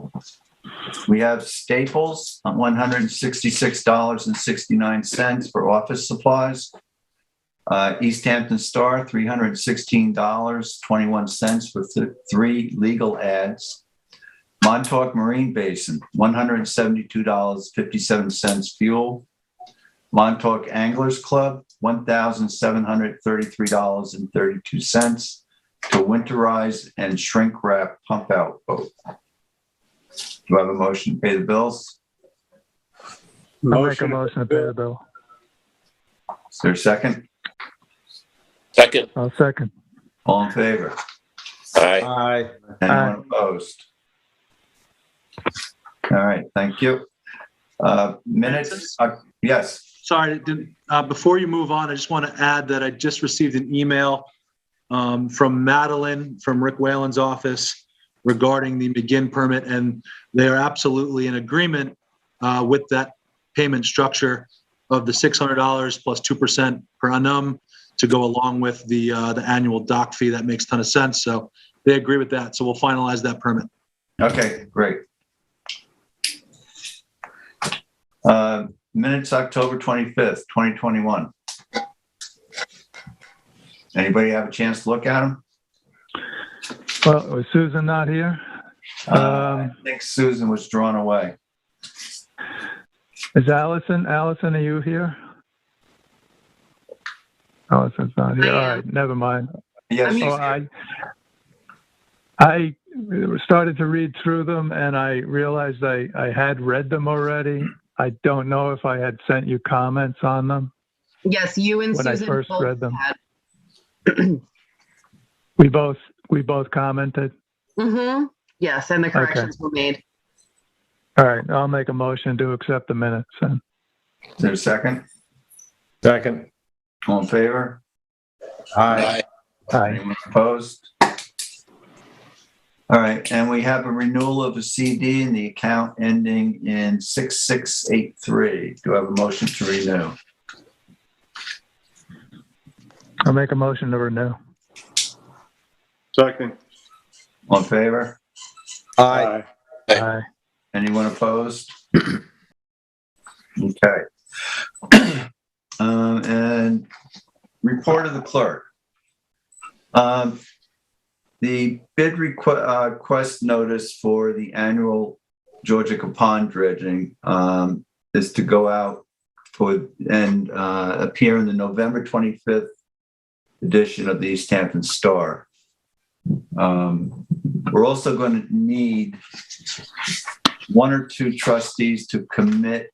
We have Staples on $166.69 for office supplies. East Hampton Star, $316.21 for 3 legal ads. Montauk Marine Basin, $172.57 fuel. Montauk Anglers Club, $1,733.32 to winterize and shrink wrap pump out boat. Do I have a motion to pay the bills? I'll make a motion to pay the bill. Is there a second? Second. I'll second. All in favor? Aye. Aye. Anyone opposed? All right, thank you. Minutes, yes. Sorry, before you move on, I just want to add that I just received an email from Madeline from Rick Whalen's office regarding the McGinn permit, and they are absolutely in agreement with that payment structure of the $600 plus 2% per annum to go along with the annual dock fee. That makes a ton of sense. So they agree with that. So we'll finalize that permit. Okay, great. Minutes, October 25th, 2021. Anybody have a chance to look at them? Well, was Susan not here? I think Susan was drawn away. Is Allison? Allison, are you here? Allison's not here. All right, never mind. Yes. I started to read through them and I realized I had read them already. I don't know if I had sent you comments on them. Yes, you and when Susan I first both read them. had. We both commented. Mm-hmm. Yes, and the corrections were made. All right, I'll make a motion to accept the minutes then. Is there a second? Second. All in favor? Aye. Aye. Anyone opposed? All right, and we have a renewal of a CD in the account ending in 6683. Do I have a motion to renew? I'll make a motion to renew. Second. All in favor? Aye. Aye. Anyone opposed? Okay. And report of the clerk. The bid request notice for the annual Georgia Pond dredging is to go out and appear in the November 25th edition of the East Hampton Star. We're also going to need one or two trustees to commit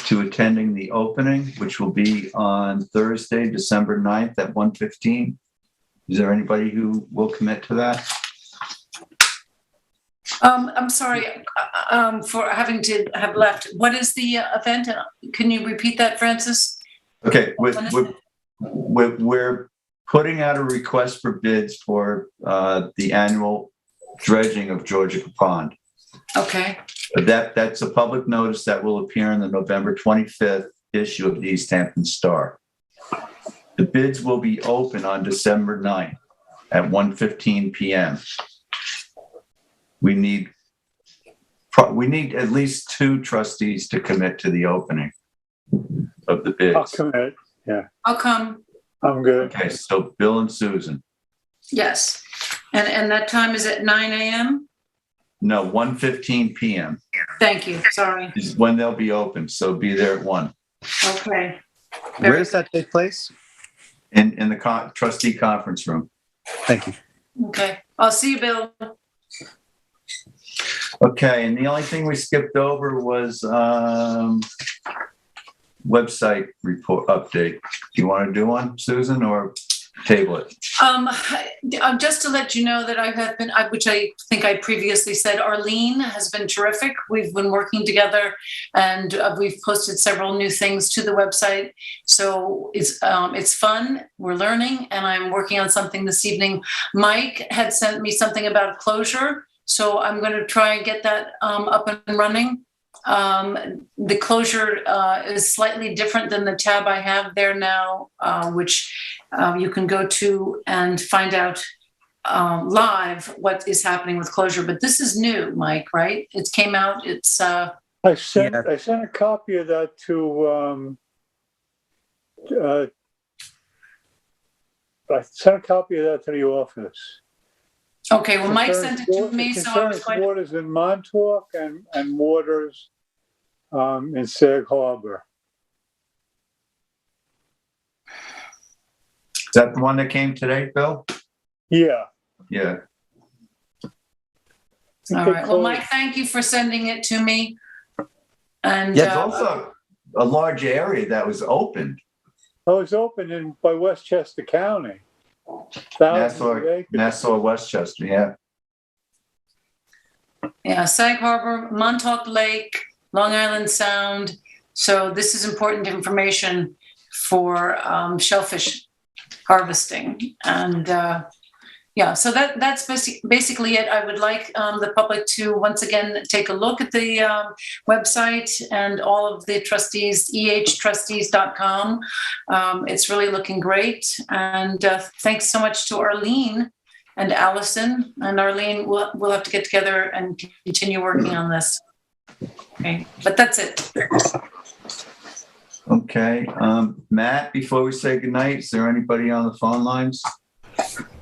to attending the opening, which will be on Thursday, December 9th at 1:15. Is there anybody who will commit to that? I'm sorry for having to have left. What is the event? Can you repeat that, Francis? Okay, we're putting out a request for bids for the annual dredging of Georgia Pond. Okay. That's a public notice that will appear in the November 25th issue of the East Hampton Star. The bids will be open on December 9th at 1:15 p.m. We need at least two trustees to commit to the opening of the bids. I'll commit. Yeah. I'll come. I'm good. Okay, so Bill and Susan. Yes. And that time is at 9 a.m.? No, 1:15 p.m. Thank you. Sorry. is when they'll be open, so be there at 1. Okay. Where does that take place? In the trustee conference room. Thank you. Okay. I'll see you, Bill. Okay, and the only thing we skipped over was website report update. Do you want to do one, Susan, or table it? Just to let you know that I have been, which I think I previously said, Arlene has been terrific. We've been working together, and we've posted several new things to the website. So it's fun. We're learning, and I'm working on something this evening. Mike had sent me something about closure, so I'm going to try and get that up and running. The closure is slightly different than the tab I have there now, which you can go to and find out live what is happening with closure. But this is new, Mike, right? It came out. It's. I sent a copy of that to. I sent a copy of that to the office. Okay, well, Mike sent it to me, so I was going. Waters in Montauk and waters in Sag Harbor. Is that the one that came today, Bill? Yeah. Yeah. All right. Well, Mike, thank you for sending it to me. And yeah, it's also a large area that was opened. Oh, it's open by Westchester County. Nassau, Westchester, yeah. Yeah, Sag Harbor, Montauk Lake, Long Island Sound. So this is important information for shellfish harvesting. And yeah, so that's basically it. I would like the public to once again take a look at the website and all of the trustees, ehtrustees.com. It's really looking great. And thanks so much to Arlene and Allison. And Arlene, we'll have to get together and continue working on this. Okay, but that's it. Okay, Matt, before we say goodnight, is there anybody on the phone lines?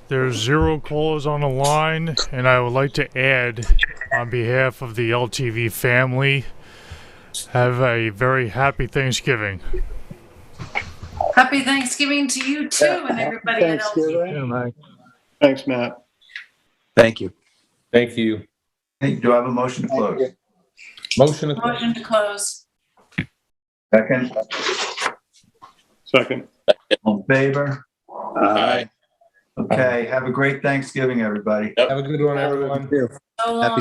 There's 0 callers on the line, and I would like to add, on behalf of the LTV family, have a very happy Thanksgiving. Happy Thanksgiving to you too, and everybody at LTV. Thanks, Matt. Thank you. Thank you. Hey, do I have a motion to close? Motion to close. Motion to close. Second. Second. All in favor? Aye. Okay, have a great Thanksgiving, everybody. Have a good one, everyone. So long.